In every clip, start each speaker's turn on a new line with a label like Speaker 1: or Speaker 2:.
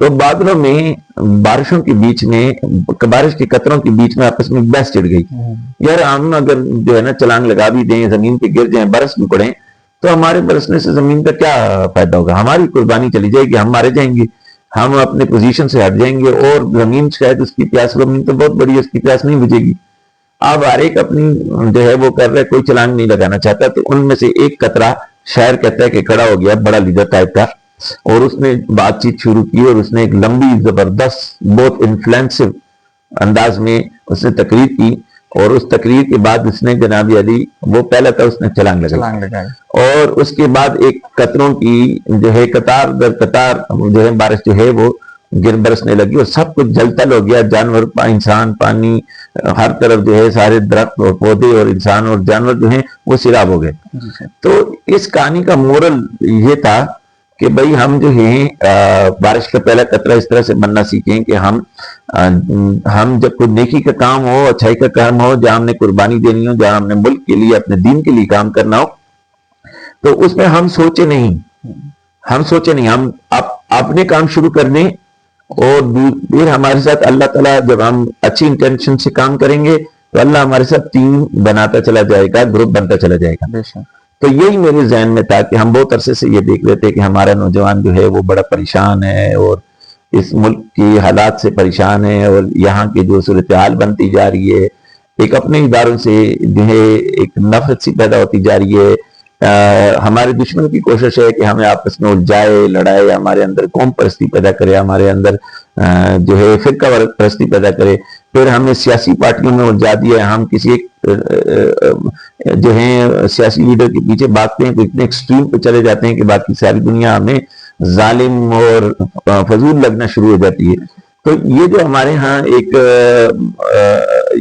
Speaker 1: تو بادلوں میں بارشوں کے بیچ میں بارش کے قطروں کے بیچ میں آپس میں بحث چڑھ گئی. یار ہم اگر جو ہے نا چھلانگ لگا بھی دیں, زمین پہ گر جائیں, برس بھی پڑیں, تو ہمارے برسنے سے زمین کا کیا فائدہ ہوگا؟ ہماری قربانی چلی جائے گی, ہم مارے جائیں گے, ہم اپنے پوزیشن سے ہٹ جائیں گے, اور زمین شاید اس کی پیاس, زمین تو بہت بڑی ہے, اس کی پیاس نہیں بجھے گی. اب ہر ایک اپنی جو ہے وہ کر رہا ہے, کوئی چھلانگ نہیں لگانا چاہتا. تو ان میں سے ایک قطرہ شاعر کہتا ہے کہ کھڑا ہو گیا, بڑا لیڈر ٹائپ کا, اور اس نے بات چیت شروع کی, اور اس نے ایک لمبی زبردست بہت انفلوئنسو انداز میں اس نے تقریر کی. اور اس تقریر کے بعد اس نے جناب علی, وہ پہلا تھا, اس نے چھلانگ لگائی, اور اس کے بعد ایک قطروں کی جو ہے قطار در قطار جو ہے بارش جو ہے وہ گر برسنے لگی, اور سب کچھ جلتل ہو گیا, جانور, انسان, پانی, ہر طرف جو ہے سارے درخت اور پودے اور انسان اور جانور جو ہیں وہ سیراب ہو گئے. تو اس کہانی کا مورل یہ تھا کہ بھئی ہم جو ہیں بارش کا پہلا قطرہ اس طرح سے بننا سیکھیں کہ ہم جب کوئی نیکی کا کام ہو, اچھائی کا کام ہو, جہاں ہم نے قربانی دینی ہو, جہاں ہم نے ملک کے لیے, اپنے دین کے لیے کام کرنا ہو, تو اس میں ہم سوچے نہیں, ہم اپنے کام شروع کر دیں, اور پھر ہمارے ساتھ اللہ تعالیٰ, جب ہم اچھی انٹینشن سے کام کریں گے تو اللہ ہمارے ساتھ ٹیم بناتا چلا جائے گا, گروپ بنتا چلا جائے گا. تو یہی میرے ذہن میں تھا کہ ہم بہت عرصے سے یہ دیکھ رہے تھے کہ ہمارا نوجوان جو ہے وہ بڑا پریشان ہے, اور اس ملک کی حالات سے پریشان ہے, اور یہاں کی جو صورتحال بنتی جا رہی ہے, ایک اپنے اداروں سے جو ہے ایک نفرت سی پیدا ہوتی جا رہی ہے. ہمارے دشمن کی کوشش ہے کہ ہمیں آپس میں الجھائے, لڑائے, ہمارے اندر قوم پرستی پیدا کرے, ہمارے اندر جو ہے فرقہ پرستی پیدا کرے, پھر ہمیں سیاسی پارٹیوں میں الجھا دیا. ہم کسی ایک جو ہیں سیاسی لیڈر کے پیچھے بھاگتے ہیں تو اتنے ایکسٹریم پہ چلے جاتے ہیں کہ باقی ساری دنیا ہمیں ظالم اور فضول لگنا شروع ہو جاتی ہے. تو یہ جو ہمارے ہاں ایک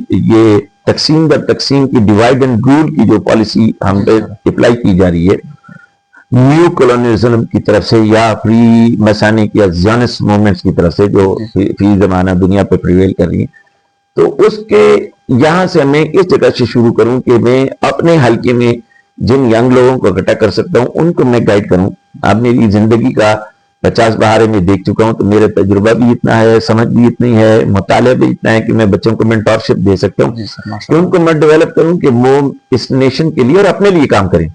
Speaker 1: یہ تقسیم در تقسیم کی, ڈیوائڈ اینڈ رول کی جو پالیسی ہم پہ اپلائی کی جا رہی ہے نیو کولونیلزم کی طرف سے, یا فری میسانک یا زیونسٹ موومنٹس کی طرف سے, جو فی زمانہ دنیا پہ پریویل کر رہی ہیں, تو اس کے یہاں سے میں اس جگہ سے شروع کروں کہ میں اپنے حلقے میں جن ینگ لوگوں کو اکٹھا کر سکتا ہوں ان کو میں گائیڈ کروں. اب میری زندگی کا 50 بہارے میں دیکھ چکا ہوں, تو میرا تجربہ بھی اتنا ہے, سمجھ بھی اتنی ہے, مطالعہ بھی اتنا ہے کہ میں بچوں کو مینٹورشپ دے سکتا ہوں, کہ ان کو میں ڈیولپ کروں کہ وہ اس نیشن کے لیے اور اپنے لیے کام کریں.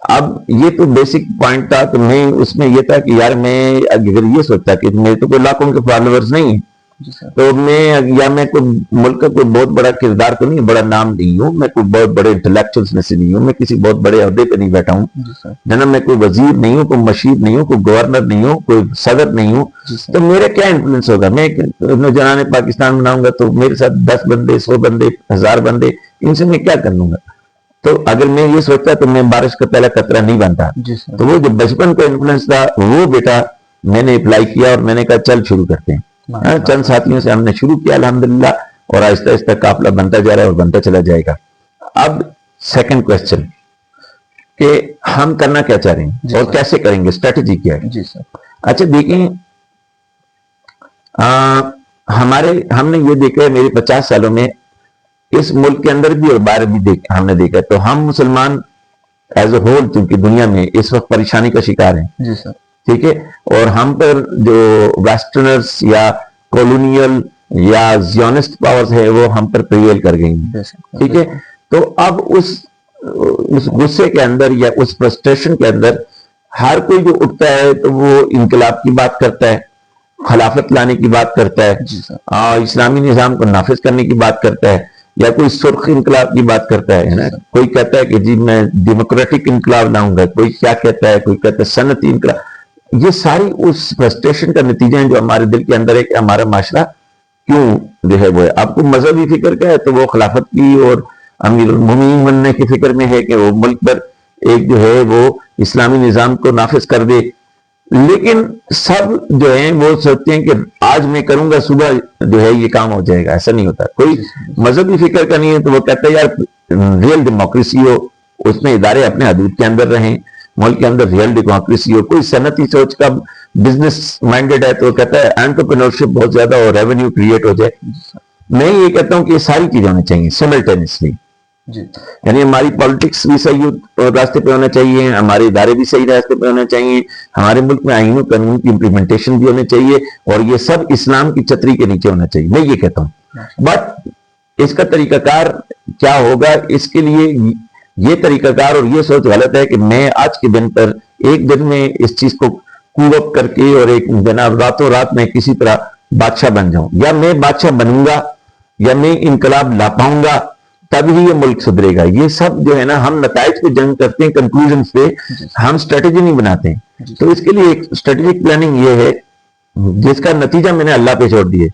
Speaker 1: اب یہ تو بیسک پوائنٹ تھا. تو میں اس میں یہ تھا کہ یار میں اگر یہ سوچتا کہ میرے تو کوئی لاکھوں کے فالوورز نہیں ہیں, تو میں کوئی ملک کا کوئی بہت بڑا کردار تو نہیں, بڑا نام نہیں ہوں, میں کوئی بہت بڑے انٹلیکچوئلز میں سے نہیں ہوں, میں کسی بہت بڑے عہدے پہ نہیں بیٹھا ہوں, جناب میں کوئی وزیر نہیں ہوں, کوئی مشیر نہیں ہوں, کوئی گورنر نہیں ہوں, کوئی صدر نہیں ہوں, تو میرا کیا انفلوئنس ہوگا؟ میں نوجوان پاکستان بناؤں گا تو میرے ساتھ 10 بندے, 100 بندے, 1000 بندے, ان سے میں کیا کر لوں گا؟ تو اگر میں یہ سوچتا تو میں بارش کا پہلا قطرہ نہیں بنتا. تو وہ جو بچپن کا انفلوئنس تھا وہ بیٹا میں نے اپلائی کیا, اور میں نے کہا چل شروع کرتے ہیں. چند ساتھیوں سے ہم نے شروع کیا الحمدللہ, اور آہستہ آہستہ قافلہ بنتا جا رہا ہے اور بنتا چلا جائے گا. اب سیکنڈ کوسچن کہ ہم کرنا کیا چاہ رہے ہیں اور کیسے کریں گے, اسٹریٹجی کیا ہے؟ اچھا دیکھیں, ہم نے یہ دیکھا ہے میرے 50 سالوں میں اس ملک کے اندر بھی اور باہر بھی ہم نے دیکھا, تو ہم مسلمان ایز اے ہول چونکہ دنیا میں اس وقت پریشانی کا شکار ہیں, ٹھیک ہے, اور ہم پر جو ویسٹرنرز یا کولونیل یا زیونسٹ پاورز ہے وہ ہم پر پریویل کر گئی ہیں, ٹھیک ہے. تو اب اس غصے کے اندر یا اس فرسٹریشن کے اندر ہر کوئی جو اٹھتا ہے تو وہ انقلاب کی بات کرتا ہے, خلافت لانے کی بات کرتا ہے, اسلامی نظام کو نافذ کرنے کی بات کرتا ہے, یا کوئی سرخ انقلاب کی بات کرتا ہے, کوئی کہتا ہے کہ جی میں ڈیموکریٹک انقلاب لاؤں گا, کوئی کیا کہتا ہے, کوئی کہتا ہے صنعتی انقلاب. یہ ساری اس فرسٹریشن کا نتیجہ ہے جو ہمارے دل کے اندر ہے کہ ہمارا معاشرہ کیوں جو ہے وہ ہے. آپ کو مذہبی فکر کا ہے تو وہ خلافت کی اور امیر المومنین بننے کی فکر میں ہے کہ وہ ملک پر ایک جو ہے وہ اسلامی نظام کو نافذ کر دے, لیکن سب جو ہیں وہ سوچتے ہیں کہ آج میں کروں گا صبح جو ہے یہ کام ہو جائے گا. ایسا نہیں ہوتا. کوئی مذہبی فکر کا نہیں ہے تو وہ کہتا ہے یار ریئل ڈیموکریسی ہو, اس میں ادارے اپنے حدود کے اندر رہیں, ملک کے اندر ریئل ڈیموکریسی ہو. کوئی صنعتی سوچ کا بزنس مائنڈیڈ ہے تو وہ کہتا ہے انٹرپرینورشپ بہت زیادہ ہو, ریونیو کریٹ ہو جائے. میں یہ کہتا ہوں کہ یہ ساری چیزیں ہونی چاہیے سملٹینیسلی,
Speaker 2: جی
Speaker 1: یعنی ہماری پالیٹکس بھی صحیح راستے پہ ہونا چاہیے, ہمارے ادارے بھی صحیح راستے پہ ہونے چاہیے, ہمارے ملک میں آئین و قانون کی امپلیمنٹیشن بھی ہونی چاہیے, اور یہ سب اسلام کی چھتری کے نیچے ہونا چاہیے, میں یہ کہتا ہوں. بٹ اس کا طریقہ کار کیا ہوگا, اس کے لیے یہ طریقہ کار اور یہ سوچ غلط ہے کہ میں آج کے دن پر ایک دن میں اس چیز کو کوپ کر کے اور ایک جناب راتوں رات میں کسی طرح بادشاہ بن جاؤں, یا میں بادشاہ بنوں گا یا میں انقلاب لا پاؤں گا تب ہی یہ ملک سدھرے گا. یہ سب جو ہے نا, ہم نتائج پہ جنگ کرتے ہیں, کنکلوژنز پہ, ہم اسٹریٹجی نہیں بناتے ہیں. تو اس کے لیے ایک اسٹریٹجک پلاننگ یہ ہے جس کا نتیجہ میں نے اللہ پہ چھوڑ دیے.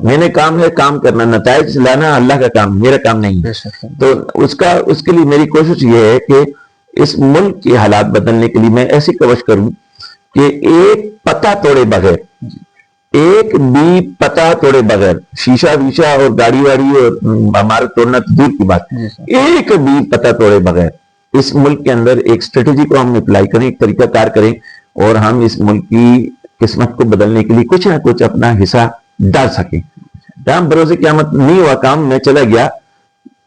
Speaker 1: میں نے کام ہے کام کرنا, نتائج لانا اللہ کا کام, میرا کام نہیں ہے. تو اس کے لیے میری کوشش یہ ہے کہ اس ملک کے حالات بدلنے کے لیے میں ایسی کوشش کروں کہ ایک پتہ توڑے بغیر, ایک بھی پتہ توڑے بغیر, شیشہ ویشہ اور گاڑی واڑی اور ہمارا توڑنا تو دور کی بات, ایک بھی پتہ توڑے بغیر اس ملک کے اندر ایک اسٹریٹجی کو ہم اپلائی کریں, ایک طریقہ کار کریں, اور ہم اس ملک کی قسمت کو بدلنے کے لیے کچھ نہ کچھ اپنا حصہ ڈال سکیں. جہاں بروز قیامت نہیں ہوا کام, میں چلا گیا,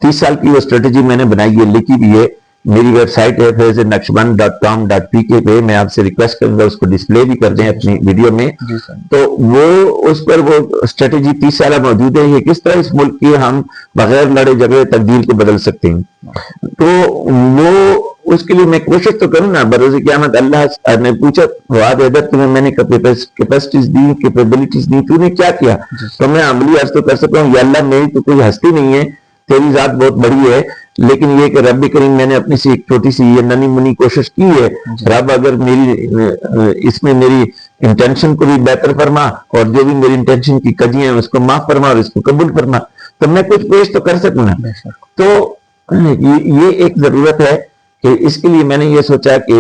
Speaker 1: 30 سال کی وہ اسٹریٹجی میں نے بنائی ہے, لکھی بھی ہے, میری ویب سائٹ ہے faizunnaqshband.com.pk پہ, میں آپ سے ریکویسٹ کروں گا اس کو ڈسپلے بھی کر دیں اپنی ویڈیو میں. تو وہ اس پر وہ اسٹریٹجی 30 سالہ موجود ہے, یہ کس طرح اس ملک کی ہم بغیر لڑے جھگڑے تبدیل کو بدل سکتے ہیں. تو وہ اس کے لیے میں کوشش تو کروں نا. بروز قیامت اللہ نے پوچھا فواد حیدر تمہیں میں نے کیپیسٹیز دی, کیپیبلٹیز دی, تو نے کیا کیا؟ تو میں عملی عرض تو کر سکتا ہوں, یا اللہ میری تو کوئی ہستی نہیں ہے, تیری ذات بہت بڑی ہے, لیکن یہ کہ رب کریم میں نے اپنی سی ایک چھوٹی سی یہ ننی منی کوشش کی ہے, رب اگر میری اس میں میری انٹینشن کو بھی بہتر فرما, اور جو بھی میری انٹینشن کی کجیاں ہیں اس کو معاف فرما اور اس کو قبول فرما, تو میں کچھ پیش تو کر سکوں نا. تو یہ ایک ضرورت ہے کہ اس کے لیے میں نے یہ سوچا کہ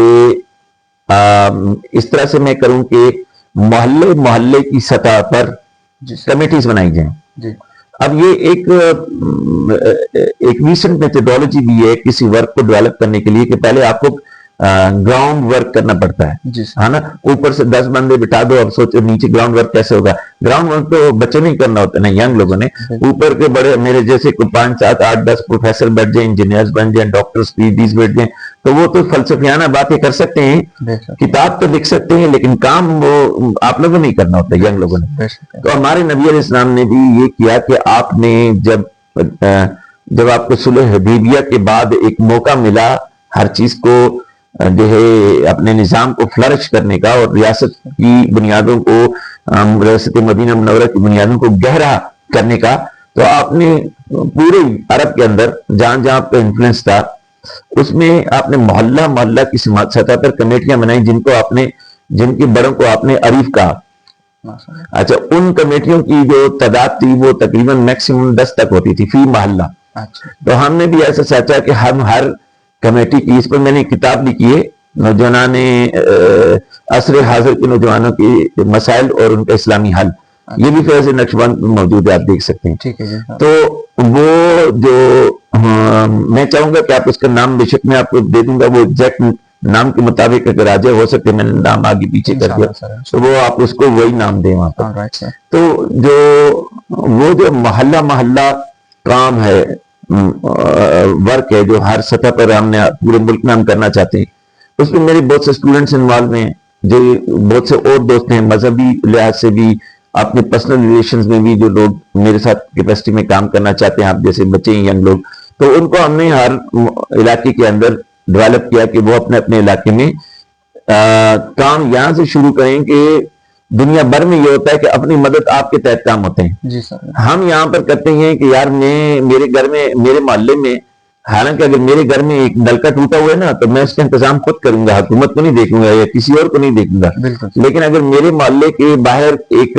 Speaker 1: اس طرح سے میں کروں کہ محلے کی سطح پر کمیٹیز بنائی جائیں. اب یہ ایک ریسنٹ میتھڈالوجی بھی ہے کسی ورک کو ڈیولپ کرنے کے لیے کہ پہلے آپ کو گراؤنڈ ورک کرنا پڑتا ہے نا. اوپر سے 10 بندے بٹھا دو, اب سوچو نیچے گراؤنڈ ورک کیسے ہوگا. گراؤنڈ ورک تو بچوں نے کرنا ہوتا ہے نا, ینگ لوگوں نے. اوپر کے بڑے میرے جیسے 5 7 8 10 پروفیسر بیٹھ جائیں, انجینئرز بن جائیں, ڈاکٹرز پی ایچ ڈیز بیٹھ جائیں, تو وہ تو فلسفیانہ باتیں کر سکتے ہیں, کتاب تو لکھ سکتے ہیں, لیکن کام وہ آپ لوگوں نے کرنا ہوتا ہے, ینگ لوگوں نے. تو ہمارے نبی علیہ السلام نے بھی یہ کیا کہ آپ نے جب آپ کو صلح حدیبیہ کے بعد ایک موقع ملا ہر چیز کو جو ہے اپنے نظام کو فلرش کرنے کا, اور ریاست کی بنیادوں کو, ریاست مدینہ منورہ کی بنیادوں کو گہرا کرنے کا, تو آپ نے پورے عرب کے اندر جہاں جہاں پہ انفلوئنس تھا اس میں آپ نے محلہ کی سطح پر کمیٹیاں بنائی, جن کے بڑوں کو آپ نے عریف کہا. اچھا, ان کمیٹیوں کی جو تعداد تھی وہ تقریباً میکسیمم 10 تک ہوتی تھی فی محلہ. تو ہم نے بھی ایسا سوچا کہ ہم ہر کمیٹی کی, اس پر میں نے کتاب لکھی ہے, نوجوانان عصر حاضر کے نوجوانوں کے مسائل اور ان کا اسلامی حل, یہ بھی فیض نقشبند موجود ہے, آپ دیکھ سکتے ہیں. تو وہ جو میں چاہوں گا کہ آپ اس کا نام بے شک میں آپ کو دے دوں گا, وہ ایگزیکٹ نام کے مطابق اگر راجہ ہو سکے, میں نے نام آگے پیچھے کر دیا, تو وہ آپ اس کو وہی نام دیں وہاں پر. تو جو محلہ کام ہے, ورک ہے, جو ہر سطح پر ہم نے پورے ملک میں ہم کرنا چاہتے ہیں, اس میں میرے بہت سے اسٹوڈنٹس انوالو ہیں, جو بہت سے اور دوست ہیں, مذہبی لحاظ سے بھی, اپنے پرسنل ریلیشنز میں بھی جو لوگ میرے ساتھ کیپیسٹی میں کام کرنا چاہتے ہیں, آپ جیسے بچے ہیں, ینگ لوگ, تو ان کو ہم نے ہر علاقے کے اندر ڈیولپ کیا کہ وہ اپنے علاقے میں کام یہاں سے شروع کریں. کہ دنیا بھر میں یہ ہوتا ہے کہ اپنی مدد آپ کے تحت کام ہوتے ہیں. ہم یہاں پر کرتے ہیں کہ یار میرے گھر میں, میرے محلے میں, حالانکہ اگر میرے گھر میں ایک نلکا ٹوٹا ہوا ہے نا, تو میں اس کا انتظام خود کروں گا, حکومت کو نہیں دیکھوں گا یا کسی اور کو نہیں دیکھوں گا. لیکن اگر میرے محلے کے باہر ایک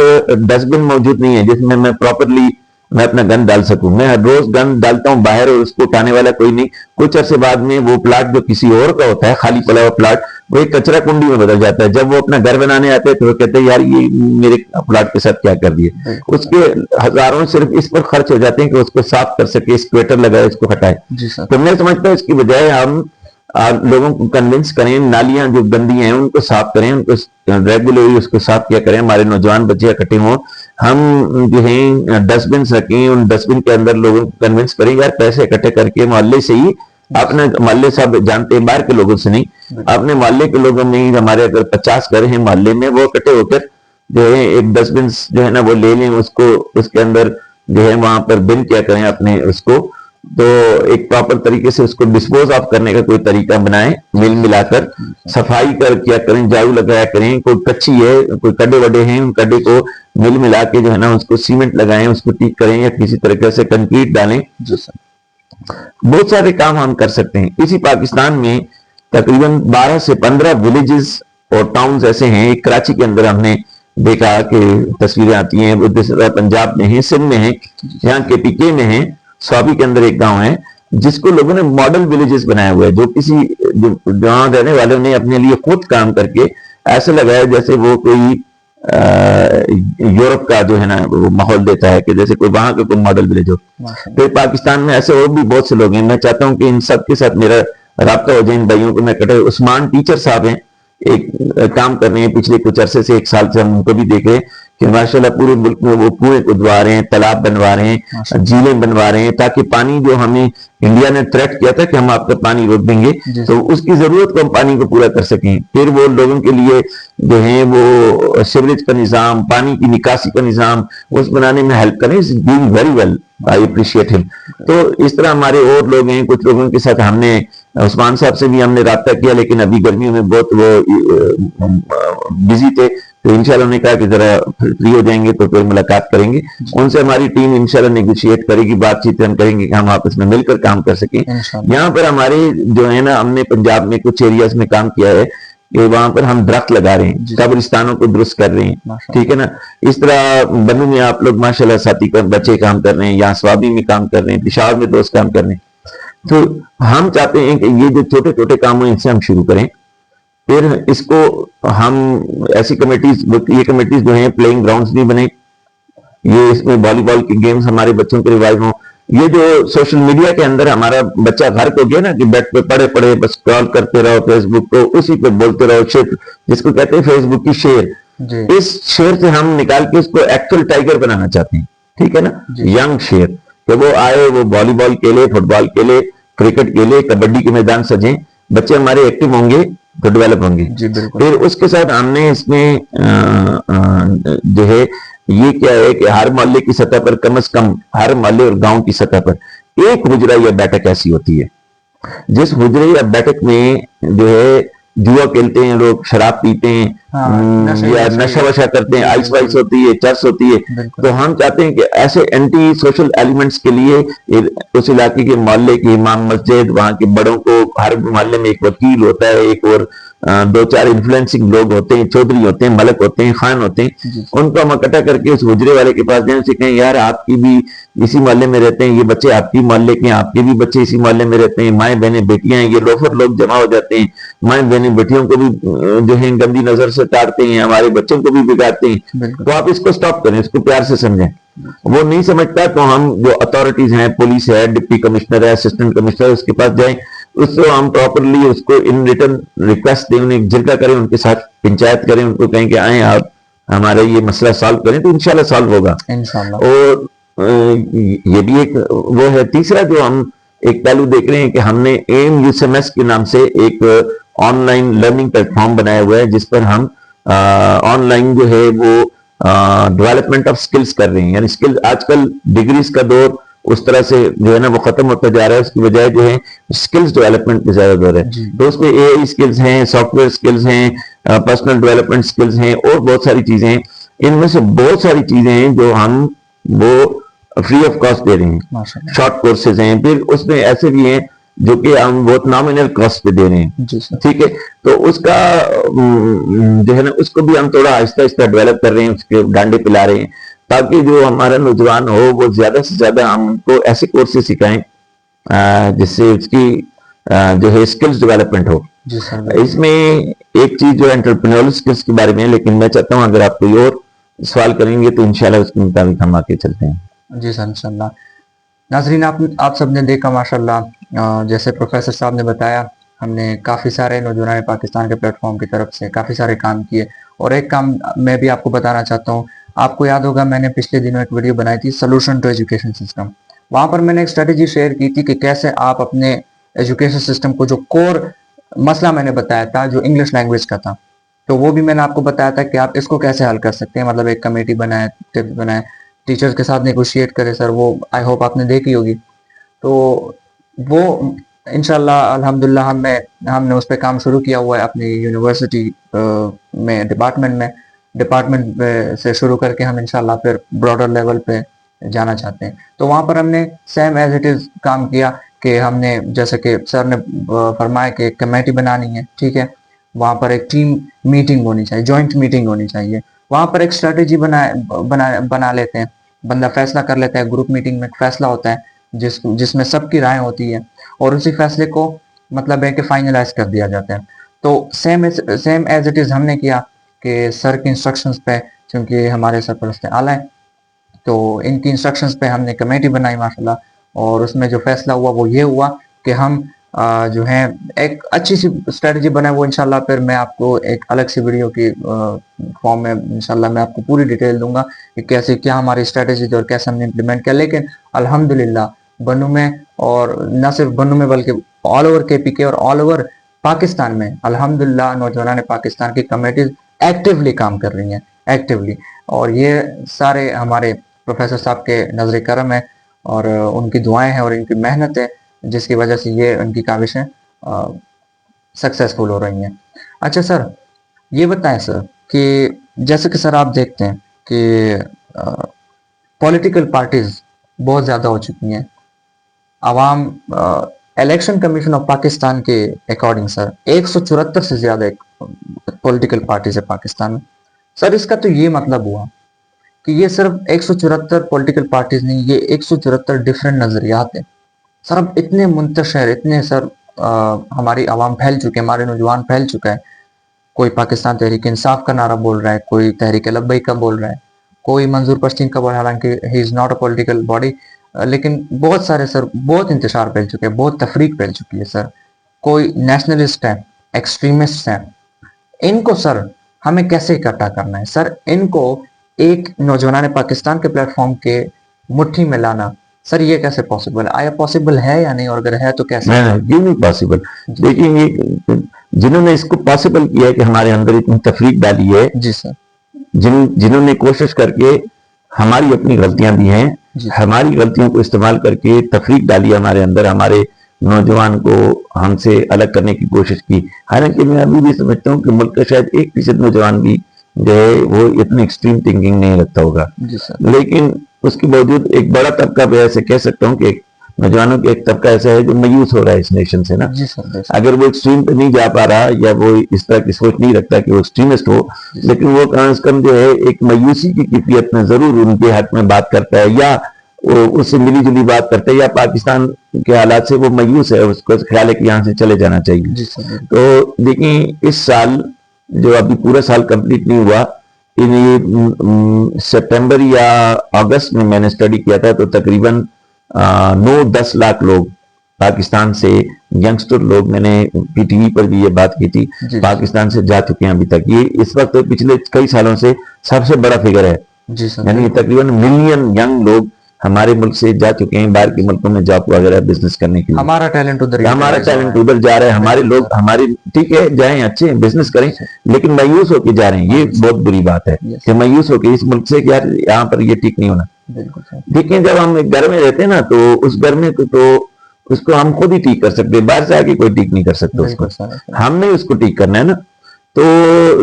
Speaker 1: ڈسٹ بن موجود نہیں ہے جس میں میں پراپرلی میں اپنا گند ڈال سکوں, میں ہر روز گند ڈالتا ہوں باہر اور اس کو اٹھانے والا کوئی نہیں, کچھ عرصے بعد میں وہ پلاٹ جو کسی اور کا ہوتا ہے, خالی پڑا ہوا پلاٹ, وہ ایک کچرا کنڈی میں بدل جاتا ہے. جب وہ اپنا گھر بنانے آتے ہیں تو وہ کہتے ہیں یار یہ میرے پلاٹ کے ساتھ کیا کر دیے. اس کے ہزاروں صرف اس پر خرچ ہو جاتے ہیں کہ اس کو صاف کر سکے, اسکویٹر لگائے, اس کو ہٹائے. تو میں سمجھتا ہوں اس کی بجائے ہم آپ لوگوں کو کنونس کریں، نالیاں جو گندی ہیں ان کو صاف کریں، ان کو ریگولرلی اس کو صاف کیا کریں، ہمارے نوجوان بچے اکٹھے ہوں، ہم جو ہیں ڈسٹ بنس رکھیں، ان ڈسٹ بن کے اندر لوگوں کو کنونس کریں یار پیسے اکٹھے کر کے محلے سے ہی، اپنے محلے صاحب جانتے ہیں باہر کے لوگوں سے نہیں، اپنے محلے کے لوگوں میں ہی، ہمارے اگر 50 گھر ہیں محلے میں، وہ اکٹھے ہو کر جو ہے ایک ڈسٹ بنس جو ہے نا وہ لے لیں، اس کو اس کے اندر جو ہے وہاں پر بن کیا کریں اپنے اس کو، تو ایک پراپر طریقے سے اس کو ڈسپوز آف کرنے کا کوئی طریقہ بنائیں، مل ملا کر صفائی کر کیا کریں، جھاڑو لگایا کریں، کوئی کچی ہے کوئی کڈے وڈے ہیں ان کڈے کو مل ملا کے جو ہے نا اس کو سیمنٹ لگائیں، اس کو ٹھیک کریں یا کسی طریقے سے کنکریٹ ڈالیں، بہت سارے کام ہم کر سکتے ہیں۔ اسی پاکستان میں تقریباً 12 سے 15 ولیجز اور ٹاؤنز ایسے ہیں، ایک کراچی کے اندر ہم نے دیکھا کہ تصویریں آتی ہیں، پنجاب میں ہیں، سندھ میں ہیں، یہاں کے پی کے میں ہیں، سوابی کے اندر ایک گاؤں ہے جس کو لوگوں نے ماڈل ولیجز بنایا ہوا ہے، جو کسی جہاں رہنے والوں نے اپنے لیے خود کام کر کے ایسے لگایا جیسے وہ کوئی یورپ کا جو ہے نا وہ ماحول دیتا ہے کہ جیسے کوئی وہاں کے کوئی ماڈل ولیج ہو۔ پھر پاکستان میں ایسے اور بھی بہت سے لوگ ہیں، میں چاہتا ہوں کہ ان سب کے ساتھ میرا رابطہ ہو جائے، ان بھائیوں کو میں کہتا ہوں، عثمان ٹیچر صاحب ہیں، ایک کام کر رہے ہیں پچھلے کچھ عرصے سے، 1 سال سے ہم ان کو بھی دیکھ رہے ہیں کہ ماشاءاللہ پورے ملک میں وہ کنویں کھدوا رہے ہیں، تالاب بنوا رہے ہیں، جھیلیں بنوا رہے ہیں، تاکہ پانی جو ہمیں انڈیا نے تھریٹ کیا تھا کہ ہم آپ کا پانی روک دیں گے تو اس کی ضرورت کو ہم پانی کو پورا کر سکیں۔ پھر وہ لوگوں کے لیے جو ہیں وہ سیوریج کا نظام، پانی کی نکاسی کا نظام اس بنانے میں ہیلپ کریں، doing very well, I appreciate ہم۔ تو اس طرح ہمارے اور لوگ ہیں، کچھ لوگوں کے ساتھ ہم نے عثمان صاحب سے بھی ہم نے رابطہ کیا، لیکن ابھی گرمیوں میں بہت وہ بزی تھے، تو انشاءاللہ انہوں نے کہا کہ ذرا فری ہو جائیں گے تو پھر ملاقات کریں گے، ان سے ہماری ٹیم انشاءاللہ نیگوشیٹ کرے گی، بات چیت ہم کریں گے کہ ہم آپس میں مل کر کام کر سکیں۔ یہاں پر ہمارے جو ہے نا ہم نے پنجاب میں کچھ ایریاز میں کام کیا ہے کہ وہاں پر ہم درخت لگا رہے ہیں، قبرستانوں کو درست کر رہے ہیں، ٹھیک ہے نا، اس طرح بنو میں آپ لوگ ماشاءاللہ ساتھی بچے کام کر رہے ہیں، یہاں سوابی میں کام کر رہے ہیں، پشاور میں دوست کام کر رہے ہیں۔ تو ہم چاہتے ہیں کہ یہ جو چھوٹے چھوٹے کام ہیں ان سے ہم شروع کریں، پھر اس کو ہم ایسی کمیٹیز، یہ کمیٹیز جو ہیں پلینگ گراؤنڈز بھی بنے، یہ اس میں والی بال کے گیمز ہمارے بچوں کے ریوائو ہوں۔ یہ جو سوشل میڈیا کے اندر ہمارا بچہ گھر کو گیا نا کہ بیٹھ پہ پڑے پڑے بس اسکرول کرتے رہو فیس بک کو، اسی پہ بولتے رہو، شیئر جس کو کہتے ہیں فیس بک کی شیئر، اس شیئر سے ہم نکال کے اس کو ایکچوئل ٹائگر بنانا چاہتے ہیں، ٹھیک ہے نا، ینگ شیئر، کہ وہ آئے، وہ والی بال کھیلے، فٹ بال کھیلے، کرکٹ کھیلے، کبڈی کے میدان سجیں، بچے ہمارے ایکٹیو ہوں گے تو ڈیولپ ہوں گے۔ پھر اس کے ساتھ ہم نے اس میں جو ہے یہ کیا ہے کہ ہر محلے کی سطح پر کم از کم ہر محلے اور گاؤں کی سطح پر ایک حجرہ یا بیٹھک ایسی ہوتی ہے، جس حجرے یا بیٹھک میں جو ہے جوا کھیلتے ہیں لوگ، شراب پیتے ہیں یا نشہ وشہ کرتے ہیں، آئس وائس ہوتی ہے، چرس ہوتی ہے، تو ہم چاہتے ہیں کہ ایسے اینٹی سوشل ایلیمنٹس کے لیے اس علاقے کے محلے کی امام مسجد، وہاں کے بڑوں کو، ہر محلے میں ایک وکیل ہوتا ہے، ایک اور 2-4 انفلوئنسنگ لوگ ہوتے ہیں، چودھری ہوتے ہیں، ملک ہوتے ہیں، خان ہوتے ہیں، ان کو ہم اکٹھا کر کے اس حجرے والے کے پاس جائیں، اسے کہیں یار آپ کی بھی اسی محلے میں رہتے ہیں، یہ بچے آپ کی محلے کے ہیں، آپ کے بھی بچے اسی محلے میں رہتے ہیں، مائیں بہنیں بیٹیاں ہیں، یہ لوفر لوگ جمع ہو جاتے ہیں، مائیں بہنیں بیٹیوں کو بھی جو ہے گندی نظر سے تاڑتے ہیں، ہمارے بچوں کو بھی بگاڑتے ہیں، تو آپ اس کو سٹاپ کریں، اس کو پیار سے سمجھیں۔ وہ نہیں سمجھتا تو ہم جو اتھارٹیز ہیں، پولیس ہے، ڈپٹی کمشنر ہے، اسسٹنٹ کمشنر، اس کے پاس جائیں، اس کو ہم پراپرلی اس کو ان ریٹرن ریکویسٹ دیں، انہیں جرگہ کریں، ان کے ساتھ پنچایت کریں، ان کو کہیں کہ آئیں آپ ہمارا یہ مسئلہ سالو کریں، تو انشاءاللہ سالو ہوگا۔ اور یہ بھی ایک وہ ہے۔ تیسرا جو ہم ایک پہلو دیکھ رہے ہیں کہ ہم نے ایم USMS کے نام سے ایک on line learning plate form بنایا ہوا ہے، جس پر ہم آن لائن جو ہے وہ ڈیولپمنٹ آف سکلز کر رہے ہیں، یعنی سکل، آج کل ڈگریز کا دور اس طرح سے جو ہے نا وہ ختم ہوتا جا رہا ہے، اس کی بجائے جو ہے سکلز ڈیولپمنٹ پہ زیادہ دور ہے، تو اس میں AI سکلز ہیں، سافٹ ویئر سکلز ہیں، پرسنل ڈیولپمنٹ سکلز ہیں، اور بہت ساری چیزیں ہیں۔ ان میں سے بہت ساری چیزیں ہیں جو ہم وہ فری آف کاسٹ دے رہے ہیں، شارٹ کورسز ہیں، پھر اس میں ایسے بھی ہیں جو کہ ہم بہت نامینل کاسٹ پہ دے رہے ہیں، ٹھیک ہے، تو اس کا جو ہے نا اس کو بھی ہم تھوڑا آہستہ آہستہ ڈیولپ کر رہے ہیں، اس کے ڈانڈے پلا رہے ہیں، تاکہ جو ہمارا نوجوان ہو وہ زیادہ سے زیادہ ہم ان کو ایسے کورسز سکھائیں جس سے اس کی جو ہے اسکلز ڈیولپمنٹ ہو۔ اس میں ایک چیز جو انٹرپرینیورل اسکلز کے بارے میں ہے، لیکن میں چاہتا ہوں اگر آپ کوئی اور سوال کریں گے تو انشاءاللہ اس کے مطابق ہم آگے چلتے ہیں۔
Speaker 2: جی سر، انشاءاللہ۔ ناظرین، آپ سب نے دیکھا ماشاءاللہ، جیسے پروفیسر صاحب نے بتایا، ہم نے کافی سارے نوجوان پاکستان کے پلیٹ فارم کی طرف سے کافی سارے کام کیے, اور ایک کام میں بھی آپ کو بتانا چاہتا ہوں. آپ کو یاد ہوگا میں نے پچھلے دنوں ایک ویڈیو بنائی تھی سولوشن ٹو ایجوکیشن سسٹم. وہاں پر میں نے ایک اسٹریٹجی شیئر کی تھی کہ کیسے آپ اپنے ایجوکیشن سسٹم کو, جو کور مسئلہ میں نے بتایا تھا جو انگلش لینگویج کا تھا, تو وہ بھی میں نے آپ کو بتایا تھا کہ آپ اس کو کیسے حل کر سکتے ہیں. مطلب ایک کمیٹی بنائے, ٹپس بنائے, ٹیچرز کے ساتھ نیگوشیٹ کرے. سر وہ آئی ہوپ آپ نے دیکھی ہوگی. تو وہ انشاءاللہ الحمدللہ ہم نے اس پہ کام شروع کیا ہوا ہے اپنی یونیورسٹی میں, ڈپارٹمنٹ سے شروع کر کے ہم انشاءاللہ پھر براڈر لیول پہ جانا چاہتے ہیں. تو وہاں پر ہم نے سیم ایز اٹ از کام کیا کہ ہم نے, جیسے کہ سر نے فرمایا کہ ایک کمیٹی بنانی ہے, ٹھیک ہے, وہاں پر ایک ٹیم میٹنگ ہونی چاہیے, جوائنٹ میٹنگ ہونی چاہیے. وہاں پر ایک اسٹریٹجی بنا لیتے ہیں, بندہ فیصلہ کر لیتا ہے. گروپ میٹنگ میں ایک فیصلہ ہوتا ہے جس میں سب کی رائے ہوتی ہے, اور اسی فیصلے کو مطلب ہے کہ فائنلائز کر دیا جاتا ہے. تو سیم ایز اٹ از ہم نے کیا کہ سر کی انسٹرکشنز پہ, چونکہ ہمارے سرپرست اعلیٰ ہیں, تو ان کی انسٹرکشنز پہ ہم نے کمیٹی بنائی ماشاءاللہ. اور اس میں جو فیصلہ ہوا وہ یہ ہوا کہ ہم جو ہیں ایک اچھی سی اسٹریٹجی بنائے. وہ انشاءاللہ پھر میں آپ کو ایک الگ سی ویڈیو کی فارم میں انشاءاللہ میں آپ کو پوری ڈیٹیل دوں گا کہ کیسے کیا ہماری اسٹریٹجی تھی اور کیسے ہم نے امپلیمنٹ کیا. لیکن الحمدللہ بنو میں, اور نہ صرف بنو میں بلکہ آل اوور کے پی کے اور آل اوور پاکستان میں الحمدللہ نوجوانان پاکستان کی کمیٹیز ایکٹیولی کام کر رہی ہیں, ایکٹیولی. اور یہ سارے ہمارے پروفیسر صاحب کے نظر کرم ہے, اور ان کی دعائیں ہیں اور ان کی محنت ہے, جس کی وجہ سے یہ ان کی کاوشیں سکسیسفل ہو رہی ہیں. اچھا سر, یہ بتائیں سر کہ جیسے کہ سر آپ دیکھتے ہیں کہ پولیٹیکل پارٹیز بہت زیادہ ہو چکی ہیں. عوام الیکشن کمیشن آف پاکستان کے اکارڈنگ سر 174 سے زیادہ پولیٹیکل پارٹیز ہے پاکستان میں. سر اس کا تو یہ مطلب ہوا کہ یہ صرف 174 پولیٹیکل پارٹیز نہیں, یہ 174 ڈفرینٹ نظریات ہیں. سر اب اتنے منتشر, اتنے سر ہماری عوام پھیل چکے, ہمارے نوجوان پھیل چکا ہے. کوئی پاکستان تحریک انصاف کا نعرہ بول رہا ہے, کوئی تحریک لبیک کا بول رہا ہے, کوئی منظور پشتین کا بول رہا ہے, حالانکہ ہی is not a political body, لیکن بہت سارے سر بہت انتشار پھیل چکے ہیں, بہت تفریق پھیل چکی ہے سر. کوئی نیشنلسٹ ہے, ایکسٹریمسٹ ہیں. ان کو سر ہمیں کیسے اکٹھا کرنا ہے سر؟ ان کو ایک نوجوانان پاکستان کے پلیٹ فارم کے مٹھی میں لانا, سر یہ کیسے پاسبل ہے؟ آیا پاسبل ہے یا نہیں, اور اگر ہے تو کیسے؟
Speaker 1: کیوں نہیں پاسبل؟ دیکھیں یہ جنہوں نے اس کو پاسبل کیا ہے کہ ہمارے اندر اتنی تفریق ڈالی ہے,
Speaker 2: جی سر,
Speaker 1: جنہوں نے کوشش کر کے ہماری اپنی غلطیاں بھی ہیں, ہماری غلطیوں کو استعمال کر کے تفریق ڈالی ہمارے اندر, ہمارے نوجوان کو ہم سے الگ کرنے کی کوشش کی. حالانکہ میں ابھی بھی سمجھتا ہوں کہ ملک کا شاید 1% نوجوان بھی جو ہے وہ اتنی ایکسٹریم تھنکنگ نہیں رکھتا ہوگا. لیکن اس کے باوجود ایک بڑا طبقہ بھی ایسے کہہ سکتا ہوں کہ نوجوانوں کے ایک طبقہ ایسا ہے جو مایوس ہو رہا ہے اس نیشن سے نا. اگر وہ ایکسٹریم پہ نہیں جا پا رہا یا وہ اس طرح کی سوچ نہیں رکھتا کہ وہ ایکسٹریمسٹ ہو, لیکن وہ کم از کم جو ہے ایک مایوسی کی کیفیت میں ضرور ان کے حق میں بات کرتا ہے, یا اس سے ملی جلی بات کرتا ہے, یا پاکستان کے حالات سے وہ مایوس ہے, اس کو خیال ہے کہ یہاں سے چلے جانا چاہیے. تو دیکھیں اس سال جو ابھی پورا سال کمپلیٹ نہیں ہوا, سپٹمبر یا اگست میں نے اسٹڈی کیا تھا, تو تقریباً 9-10 لاکھ لوگ پاکستان سے, ینگسٹر لوگ, میں نے پی ٹی وی پر بھی یہ بات کی تھی, پاکستان سے جا چکے ہیں ابھی تک. یہ اس وقت پچھلے کئی سالوں سے سب سے بڑا فگر ہے. یعنی تقریباً ملین ینگ لوگ ہمارے ملک سے جا چکے ہیں باہر کے ملکوں میں جاب وغیرہ بزنس کرنے کے لیے.
Speaker 2: ہمارا ٹیلنٹ ادھر
Speaker 1: جا رہا ہے. ہمارے لوگ ہماری ٹھیک ہے جائیں, اچھے بزنس کریں, لیکن مایوس ہو کے جا رہے ہیں. یہ بہت بری بات ہے کہ مایوس ہو کے اس ملک سے, یار یہاں پر یہ ٹھیک نہیں ہونا. دیکھیں جب ہم گھر میں رہتے ہیں نا, تو اس گھر میں تو اس کو ہم خود ہی ٹھیک کر سکتے ہیں, باہر سے آ کے کوئی ٹھیک نہیں کر سکتا اس کو, ہم نے اس کو ٹھیک کرنا ہے نا. تو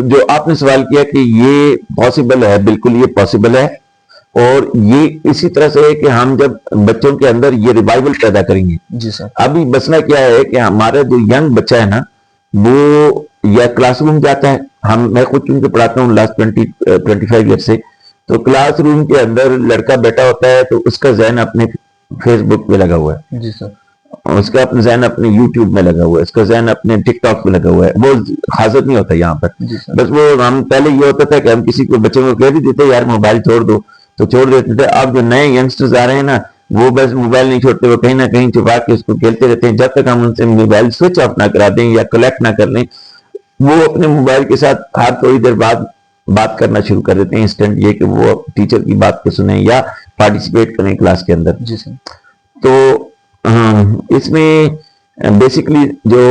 Speaker 1: جو آپ نے سوال کیا کہ یہ پاسبل ہے, بالکل یہ پاسبل ہے. اور یہ اسی طرح سے ہے کہ ہم جب بچوں کے اندر یہ ریوائول پیدا کریں گے. ابھی مسئلہ کیا ہے کہ ہمارا جو ینگ بچہ ہے نا, وہ یا کلاس روم جاتا ہے, میں خود چونکہ پڑھاتا ہوں لاسٹ 25 ایئر سے, تو کلاس روم کے اندر لڑکا بیٹھا ہوتا ہے تو اس کا ذہن اپنے فیس بک پہ لگا ہوا ہے, اس کا اپنا ذہن اپنے یوٹیوب میں لگا ہوا ہے, اس کا ذہن اپنے ٹک ٹاک پہ لگا ہوا ہے. وہ حاضر نہیں ہوتا یہاں پر. بس وہ ہم پہلے یہ ہوتا تھا کہ ہم کسی کو بچوں کو کہہ بھی دیتے یار موبائل چھوڑ دو, تو چھوڑ دیتے تھے. اب جو نئے ینگسٹرز آ رہے ہیں نا, وہ بس موبائل نہیں چھوڑتے, وہ کہیں نہ کہیں چھپا کے اس کو کھیلتے رہتے ہیں. جب تک ہم ان سے موبائل سوئچ آف نہ کرا دیں یا کلیکٹ نہ کر لیں, وہ اپنے موبائل کے ساتھ ہر تھوڑی دیر بعد بات کرنا شروع کر دیتے ہیں, انسٹنٹ یہ کہ وہ ٹیچر کی بات کو سنیں یا پارٹیسپیٹ کریں کلاس کے اندر.
Speaker 2: جی سر.
Speaker 1: تو اس میں بیسکلی جو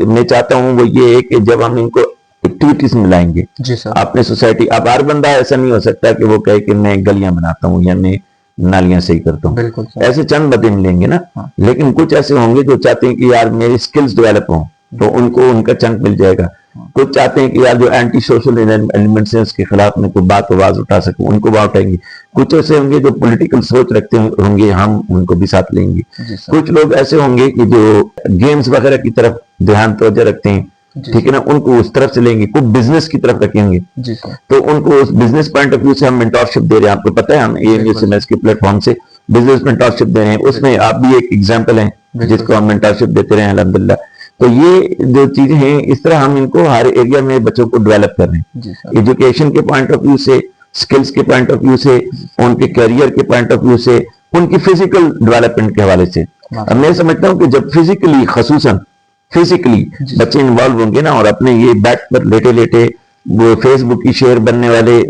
Speaker 1: میں چاہتا ہوں وہ یہ ہے کہ جب ہم ان کو ایکٹیویٹیز میں لائیں گے,
Speaker 2: جی سر,
Speaker 1: اپنے سوسائٹی, اب ہر بندہ ایسا نہیں ہو سکتا کہ وہ کہے کہ میں گلیاں بناتا ہوں یا میں نالیاں صحیح کرتا ہوں.
Speaker 2: بالکل سر.
Speaker 1: ایسے چند بندے ملیں گے نا, لیکن کچھ ایسے ہوں گے جو چاہتے ہیں کہ یار میری سکلز ڈیولپ ہوں, تو ان کو ان کا چنک مل جائے گا. کچھ چاہتے ہیں کہ یار جو اینٹی سوشل ایلیمنٹس ہیں اس کے خلاف میں کوئی بات آواز اٹھا سکوں, ان کو وہ اٹھائیں گے. کچھ ایسے ہوں گے جو پولیٹیکل سوچ رکھتے ہوں گے, ہم ان کو بھی ساتھ لیں گے. کچھ لوگ ایسے ہوں گے کہ جو گیمز وغیرہ کی طرف دھیان توجہ رکھتے ہیں, ٹھیک ہے نا, ان کو اس طرف سے لیں گے. کچھ بزنس کی طرف رکھیں گے, تو ان کو اس بزنس پوائنٹ آف ویو سے ہم مینٹورشپ دے رہے ہیں. آپ کو پتہ ہے ہم AMSMS کے پلیٹ فارم سے بزنس مینٹورشپ دے رہے ہیں, اس میں آپ بھی ایک ایگزامپل ہیں جس کو ہم مینٹورشپ دیتے رہے ہیں الحمدللہ. تو یہ جو چیزیں ہیں اس طرح ہم ان کو ہر ایریا میں بچوں کو ڈیولپ کر رہے ہیں, ایجوکیشن کے پوائنٹ آف ویو سے, سکلز کے پوائنٹ آف ویو سے, ان کے کیریئر کے پوائنٹ آف ویو سے, ان کی فزیکل ڈیولپمنٹ کے حوالے سے. اب میں سمجھتا ہوں کہ جب فزیکلی, خصوصاً فزیکلی بچے انوالو ہوں گے نا, اور اپنے یہ بیٹ پر لیٹے لیٹے وہ فیس بک کی شیئر بننے والے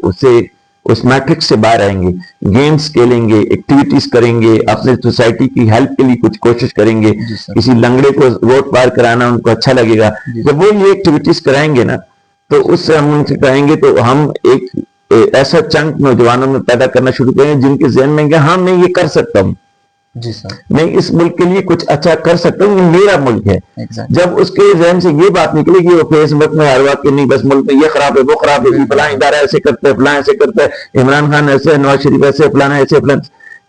Speaker 1: اس میٹرکس سے باہر آئیں گے, گیمز کھیلیں گے, ایکٹیویٹیز کریں گے, اپنے سوسائٹی کی ہیلپ کے لیے کچھ کوشش کریں گے, کسی لنگڑے کو روڈ پار کرانا ان کو اچھا لگے گا. جب وہ یہ ایکٹیویٹیز کرائیں گے نا, تو اس سے ہم ان سے کہیں گے تو ہم ایک ایسا چنک نوجوانوں میں پیدا کرنا شروع کریں جن کے ذہن میں کہ ہاں میں یہ کر سکتا ہوں, میں اس ملک کے لیے کچھ اچھا کر سکتا ہوں, یہ میرا ملک ہے. جب اس کے ذہن سے یہ بات نکلے گی وہ فیس بک میں ہر وقت نہیں بس ملک میں یہ خراب ہے وہ خراب ہے, فلاں ادارہ ایسے کرتا ہے, فلاں ایسے کرتا ہے, عمران خان ایسے, نواز شریف ایسے, فلاں ایسے, فلاں,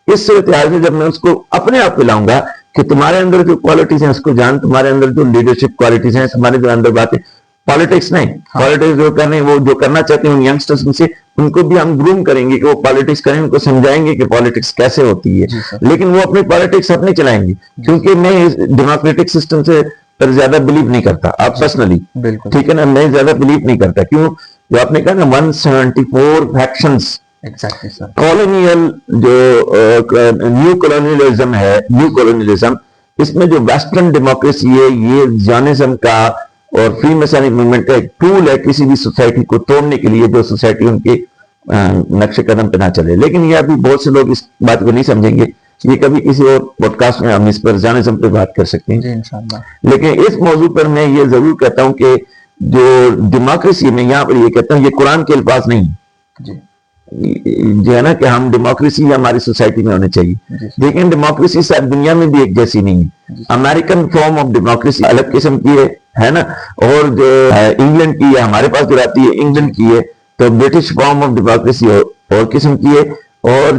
Speaker 1: اس صورتحال میں جب میں اس کو اپنے آپ پہ لاؤں گا کہ تمہارے اندر جو کوالٹیز ہیں اس کو جان, تمہارے اندر جو لیڈرشپ کوالٹیز ہیں, تمہارے جو اندر باتیں, پالیٹکس نہیں, پالیٹکس جو کرنے وہ جو کرنا چاہتے ہیں ان ینگسٹرز میں سے ان کو بھی ہم گروم کریں گے کہ وہ پالیٹکس کریں, ان کو سمجھائیں گے کہ پالیٹکس کیسے ہوتی ہے. لیکن وہ اپنی پالیٹکس اپنے چلائیں گے, کیونکہ میں ڈیموکریٹک سسٹم سے پر زیادہ بلیو نہیں کرتا. آپ پرسنلی, ٹھیک ہے نا, میں زیادہ بلیو نہیں کرتا. کیوں؟ جو آپ نے کہا نا 174 فیکشنز, کالونیل جو نیو کالونیلزم ہے, نیو کالونیلزم, اس میں جو ویسٹرن ڈیموکریسی ہے یہ زیونزم کا اور فری مسلک موومنٹ کا ایک ٹول ہے کسی بھی سوسائٹی کو توڑنے کے لیے جو سوسائٹی ان کے نقش قدم پہ نہ چلے. لیکن یہ ابھی بہت سے لوگ اس بات کو نہیں سمجھیں گے, یہ کبھی کسی اور پوڈ کاسٹ میں ہم اس پر زیونزم پہ بات کر سکتے ہیں. لیکن اس موضوع پر میں یہ ضرور کہتا ہوں کہ جو ڈیموکریسی میں یہاں پر یہ کہتا ہوں, یہ قرآن کے الفاظ نہیں جو ہے نا کہ ہم ڈیموکریسی ہماری سوسائٹی میں ہونے چاہیے. لیکن ڈیموکریسی ساری دنیا میں بھی ایک جیسی نہیں ہے. امریکن فارم آف ڈیموکریسی الگ قسم کی ہے نا, اور جو انگلینڈ کی ہے, ہمارے پاس جو آتی ہے انگلینڈ کی ہے, تو برٹش فارم آف ڈیموکریسی اور قسم کی ہے, اور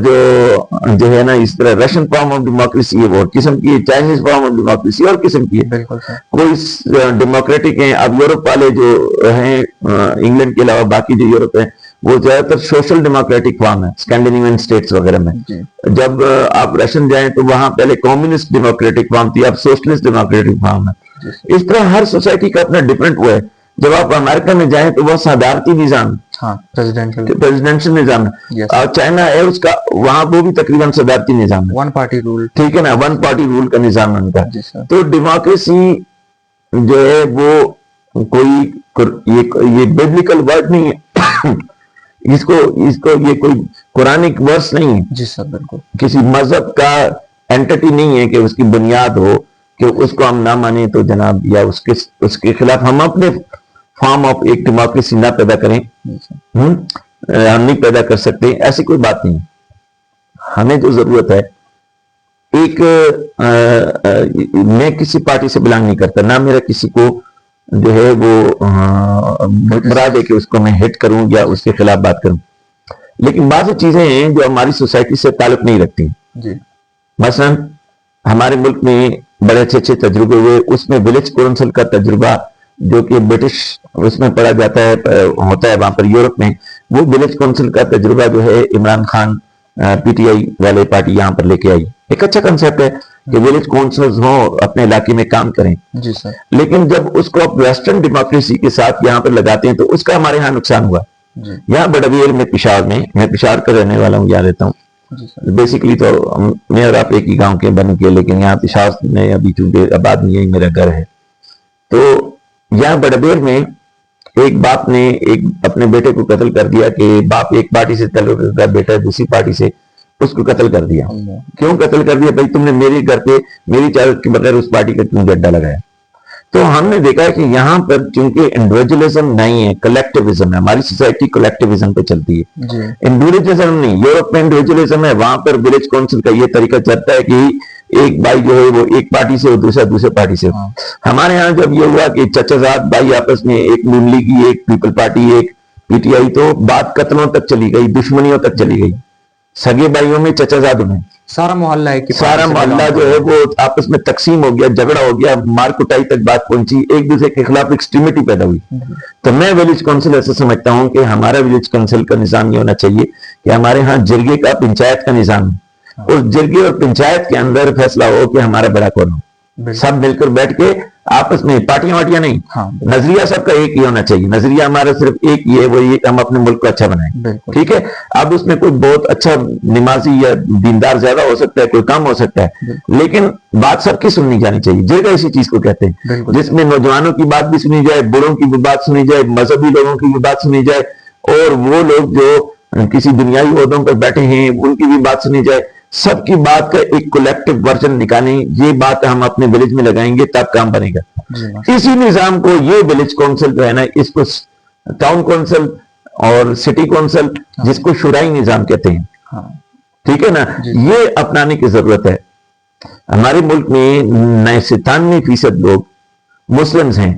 Speaker 1: جو ہے نا اس طرح رشین فارم آف ڈیموکریسی ہے وہ اور قسم کی ہے, چائنیز فارم آف ڈیموکریسی اور قسم کی ہے. کوئی ڈیموکریٹک ہیں. اب یورپ والے جو ہیں انگلینڈ کے علاوہ باقی جو یورپ ہیں وہ زیادہ تر سوشل ڈیموکریٹک فارم ہے, اسکینڈینیوین اسٹیٹس وغیرہ میں. جب آپ رشین جائیں تو وہاں پہلے کمیونسٹ ڈیموکریٹک فارم تھی, اب سوشلسٹ ڈیموکریٹک فارم ہے. اس طرح ہر سوسائٹی کا اپنا ڈفرینٹ وہ ہے. جب آپ امریکہ میں جائیں تو وہ صدارتی نظام, پریزیڈنشل نظام ہے. اور چائنا ہے اس کا, وہاں وہ بھی تقریباً صدارتی نظام ہے,
Speaker 2: 1 party rule,
Speaker 1: ٹھیک ہے نا, 1 party rule کا نظام ہے ان کا. تو ڈیموکریسی جو ہے وہ کوئی یہ بیبلیکل ورڈ نہیں ہے, اس کو یہ کوئی قرآنک ورس نہیں ہے.
Speaker 2: جی سر بالکل.
Speaker 1: کسی مذہب کا اینٹی نہیں ہے کہ اس کی بنیاد ہو کہ اس کو ہم نہ مانیں تو جناب یا اس کے خلاف ہم اپنے فارم آف ایک ڈیموکریسی نہ پیدا کریں, ہم نہیں پیدا کر سکتے, ایسی کوئی بات نہیں. ہمیں جو ضرورت ہے ایک میں کسی پارٹی سے بلانگ نہیں کرتا, نہ میرا کسی کو جو ہے وہ مراد ہے کہ اس کو میں ہٹ کروں یا اس کے خلاف بات کروں. لیکن بعض چیزیں ہیں جو ہماری سوسائٹی سے تعلق نہیں رکھتی. مثلا ہمارے ملک میں بڑے اچھے تجربے ہوئے, اس میں ولیج کونسل کا تجربہ جو کہ برٹش اس میں پڑھا جاتا ہے, ہوتا ہے وہاں پر یورپ میں, وہ ولیج کونسل کا تجربہ جو ہے عمران خان PTI والے پارٹی یہاں پر لے کے آئی. ایک اچھا کنسیپٹ ہے کہ ولیج کونسلز ہوں اپنے علاقے میں کام کریں.
Speaker 2: جی سر.
Speaker 1: لیکن جب اس کو آپ ویسٹرن ڈیموکریسی کے ساتھ یہاں پر لگاتے ہیں تو اس کا ہمارے ہاں نقصان ہوا. یہاں بڑبیر میں پشاور کا رہنے والا ہوں, یہاں رہتا ہوں.
Speaker 2: جی سر
Speaker 1: بیسکلی تو میں اور آپ ایک ہی گاؤں کے بن کے، لیکن یہاں پشاور میں ابھی چونکہ آباد نہیں ہے، میرا گھر ہے. تو یہاں بڑبیر میں ایک باپ نے ایک اپنے بیٹے کو قتل کر دیا کہ باپ ایک پارٹی سے تعلق رکھتا ہے، بیٹا دوسری پارٹی سے، اس کو قتل کر دیا. کیوں قتل کر دیا؟ بھائی تم نے میرے گھر پہ میری اجازت کے بغیر اس پارٹی کا کیوں گڈھا لگایا؟ تو ہم نے دیکھا کہ یہاں پر چونکہ انڈیویجولزم نہیں ہے، کلیکٹیوزم ہے. ہماری سوسائٹی کلیکٹیوزم پہ چلتی ہے،
Speaker 2: جی
Speaker 1: انڈیویجولزم نہیں. یورپ میں انڈیویجولزم ہے، وہاں پر ولیج کونسل کا یہ طریقہ چلتا ہے کہ ایک بھائی جو ہے وہ ایک پارٹی سے، دوسرے پارٹی سے. ہمارے یہاں جب یہ ہوا کہ چچا زاد بھائی آپس میں، ایک نون لیگی، ایک پیپل پارٹی، ایک پی ٹی آئی، تو بات قتلوں تک چلی گئی، دشمنیوں تک چلی گئی، سگے بھائیوں میں، چچا زادوں میں.
Speaker 2: سارا محلہ ہے کہ
Speaker 1: سارا محلہ جو ہے وہ آپس میں تقسیم ہو گیا، جھگڑا ہو گیا، مار کٹائی تک بات پہنچی، ایک دوسرے کے خلاف ایکسٹریمٹی پیدا ہوئی. تو میں ولیج کونسل ایسا سمجھتا ہوں کہ ہمارا ولیج کونسل کا نظام یہ ہونا چاہیے کہ ہمارے ہاں جرگے کا، پنچایت کا نظام ہے. اس جرگے اور پنچایت کے اندر فیصلہ ہو کہ ہمارا بڑا کون ہو. سب مل کر بیٹھ کے آپس میں، پارٹیاں واٹیاں نہیں، نظریہ سب کا ایک ہی ہونا چاہیے. نظریہ ہمارا صرف ایک ہی ہے، وہ یہ کہ ہم اپنے ملک کو اچھا بنائیں. ٹھیک ہے. اب اس میں کوئی بہت اچھا نمازی یا دیندار زیادہ ہو سکتا ہے، کوئی کم ہو سکتا ہے، لیکن بات سب کی سننی جانی چاہیے. جرگہ اسی چیز کو کہتے ہیں جس میں نوجوانوں کی بات بھی سنی جائے، بوڑھوں کی بھی بات سنی جائے، مذہبی لوگوں کی بھی بات سنی جائے، اور وہ لوگ جو کسی دنیاوی عہدوں پر بیٹھے ہیں ان کی بھی بات سنی جائے. سب کی بات کا ایک کولیکٹیو ورژن نکالیں. یہ بات ہم اپنے ولیج میں لگائیں گے تب کام بنے گا. اسی نظام کو یہ ولیج کونسل جو ہے نا، اس کو ٹاؤن کونسل اور سٹی کونسل، جس کو شورائی نظام کہتے ہیں، ٹھیک ہے نا، یہ اپنانے کی ضرورت ہے. ہمارے ملک میں 97% لوگ مسلمز ہیں،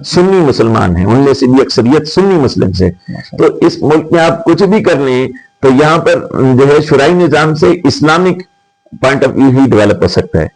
Speaker 1: سنی مسلمان ہیں، ان میں سے بھی اکثریت سنی مسلمز ہیں. تو اس ملک میں آپ کچھ بھی کر لیں تو یہاں پر جو ہے شورائی نظام سے اسلامک پوائنٹ آف ویو ہی ڈیولپ ہو سکتا ہے.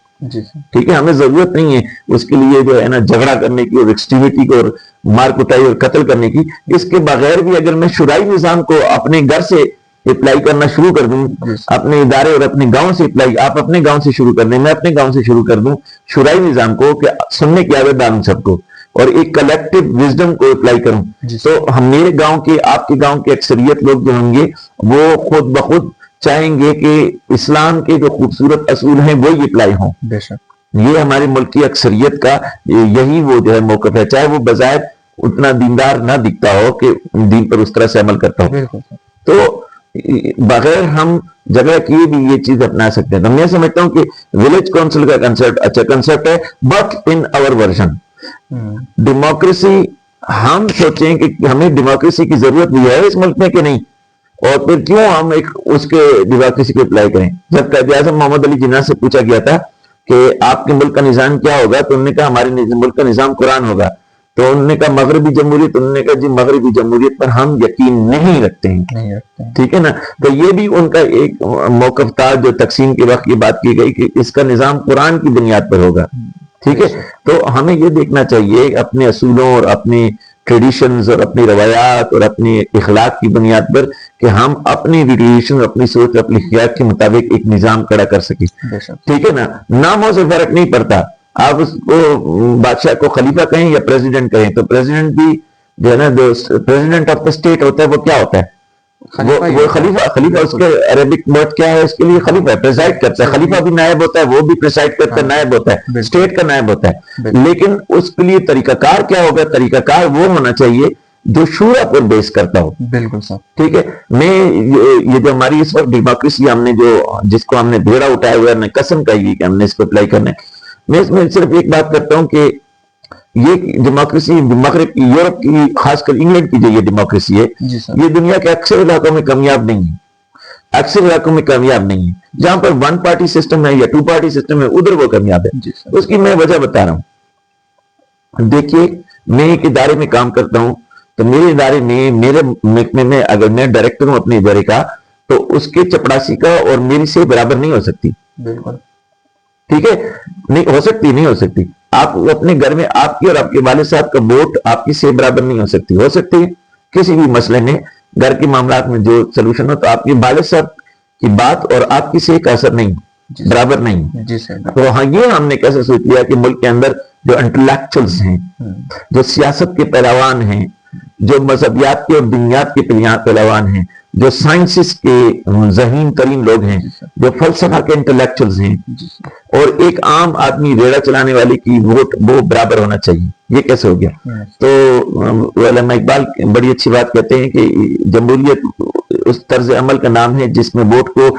Speaker 1: ٹھیک ہے. ہمیں ضرورت نہیں ہے اس کے لیے جو ہے نا جھگڑا کرنے کی اور ایکسٹریمٹی کو اور مار کٹائی اور قتل کرنے کی. اس کے بغیر بھی اگر میں شورائی نظام کو اپنے گھر سے اپلائی کرنا شروع کر دوں، اپنے ادارے اور اپنے گاؤں سے اپلائی، آپ اپنے گاؤں سے شروع کر دیں، میں اپنے گاؤں سے شروع کر دوں شورائی نظام کو، کہ سننے کی عادت ڈالوں سب کو، اور ایک کلیکٹیو وزڈم کو اپلائی کروں، تو ہم میرے گاؤں کے، آپ کے گاؤں کے اکثریت لوگ جو ہوں گے وہ خود بخود چاہیں گے کہ اسلام کے جو خوبصورت اصول ہیں وہی اپلائی ہوں.
Speaker 2: بے شک
Speaker 1: یہ ہماری ملک کی اکثریت کا یہی وہ جو ہے موقف ہے، چاہے وہ بظاہر اتنا دیندار نہ دکھتا ہو کہ دین پر اس طرح سے عمل کرتا ہو. تو بغیر ہم جگہ کیے بھی یہ چیز اپنا سکتے ہیں. تو میں سمجھتا ہوں کہ ولیج کونسل کا کنسپٹ اچھا کنسپٹ ہے، but in our version. Democracy, ہم سوچیں کہ ہمیں ڈیموکریسی کی ضرورت بھی ہے اس ملک میں کہ نہیں، اور پھر کیوں ہم ایک اس کے ڈیموکریسی کو اپلائی کریں. جب قائد اعظم محمد علی جناح سے پوچھا گیا تھا کہ آپ کے ملک کا نظام کیا ہوگا، تو انہوں نے کہا ہمارے ملک کا نظام قرآن ہوگا. تو انہوں نے کہا مغربی جمہوریت، انہوں نے کہا جی مغربی جمہوریت پر ہم یقین نہیں رکھتے ہیں. ٹھیک ہے نا. تو یہ بھی ان کا ایک موقف تھا جو تقسیم کے وقت یہ بات کی گئی کہ اس کا نظام قرآن کی بنیاد پر ہوگا. ٹھیک ہے. تو ہمیں یہ دیکھنا چاہیے اپنے اصولوں اور اپنے ٹریڈیشنز اور اپنی روایات اور اپنے اخلاق کی بنیاد پر کہ ہم اپنی ریلیشن، اپنی سوچ، اپنی خیال کے مطابق ایک نظام کھڑا کر سکیں. ٹھیک ہے نا. ناموں سے فرق نہیں پڑتا، آپ اس کو بادشاہ کو خلیفہ کہیں یا پریزیڈنٹ کہیں، تو پریزیڈنٹ بھی جو ہے نا، جو پریزیڈنٹ آف دا اسٹیٹ ہوتا ہے وہ کیا ہوتا ہے؟ وہ خلیفہ اس کے عربک ورڈ کیا ہے اس کے لیے؟ خلیفہ ہے، پریزائڈ کرتا ہے. خلیفہ بھی نائب ہوتا ہے، وہ بھی پریزائڈ کرتا ہے، نائب ہوتا ہے، اسٹیٹ کا نائب ہوتا ہے. لیکن اس کے لیے طریقہ کار کیا ہوگا؟ طریقہ کار وہ ہونا چاہیے جو شورا پر بیس کرتا ہو.
Speaker 2: بالکل صاحب.
Speaker 1: ٹھیک ہے. میں یہ جو ہماری اس وقت ڈیموکریسی ہم نے جس کو ہم نے بھیڑا اٹھایا ہوا ہے، قسم کہی کہ ہم نے اس کو اپلائی کرنا ہے. میں اس میں صرف ایک بات کرتا ہوں کہ یہ ڈیموکریسی مغرب کی، یورپ کی، خاص کر انگلینڈ کی جو یہ ڈیموکریسی ہے، یہ دنیا کے اکثر علاقوں میں کامیاب نہیں ہے. اکثر علاقوں میں کامیاب نہیں ہے. جہاں پر ون پارٹی سسٹم ہے یا ٹو پارٹی سسٹم ہے ادھر وہ کامیاب ہے. اس کی میں وجہ بتا رہا ہوں. دیکھیے میں ایک ادارے میں کام کرتا ہوں، تو میرے ادارے میں، میرے محکمے میں اگر میں ڈائریکٹر ہوں اپنے ادارے کا، تو اس کے چپڑاسی کا اور میری سے برابر نہیں ہو سکتی.
Speaker 2: بالکل.
Speaker 1: ٹھیک ہے. نہیں ہو سکتی، نہیں ہو سکتی. آپ اپنے گھر میں آپ کی اور آپ کے والد صاحب کا ووٹ آپ کی سے برابر نہیں ہو سکتی. ہو سکتی ہے کسی بھی مسئلے میں، گھر کے معاملات میں جو سلوشن ہو، تو آپ کے والد صاحب کی بات اور آپ کی سے کا اثر نہیں، برابر نہیں. تو ہاں یہ ہم نے کیسے سوچ لیا کہ ملک کے اندر جو انٹلیکچوئلز ہیں، جو سیاست کے پیروان ہیں، جو مذہبیات کے اور دینیات کے پیروان ہیں، جو سائنسز کے ذہین ترین لوگ ہیں, جو فلسفہ کے انٹلیکچوئلز ہیں, اور ایک عام آدمی ریڑا چلانے والے کی ووٹ وہ برابر ہونا چاہیے. یہ کیسے ہو گیا؟ تو علامہ اقبال بڑی اچھی بات کہتے ہیں کہ جمہوریت اس طرز عمل کا نام ہے جس میں ووٹ کو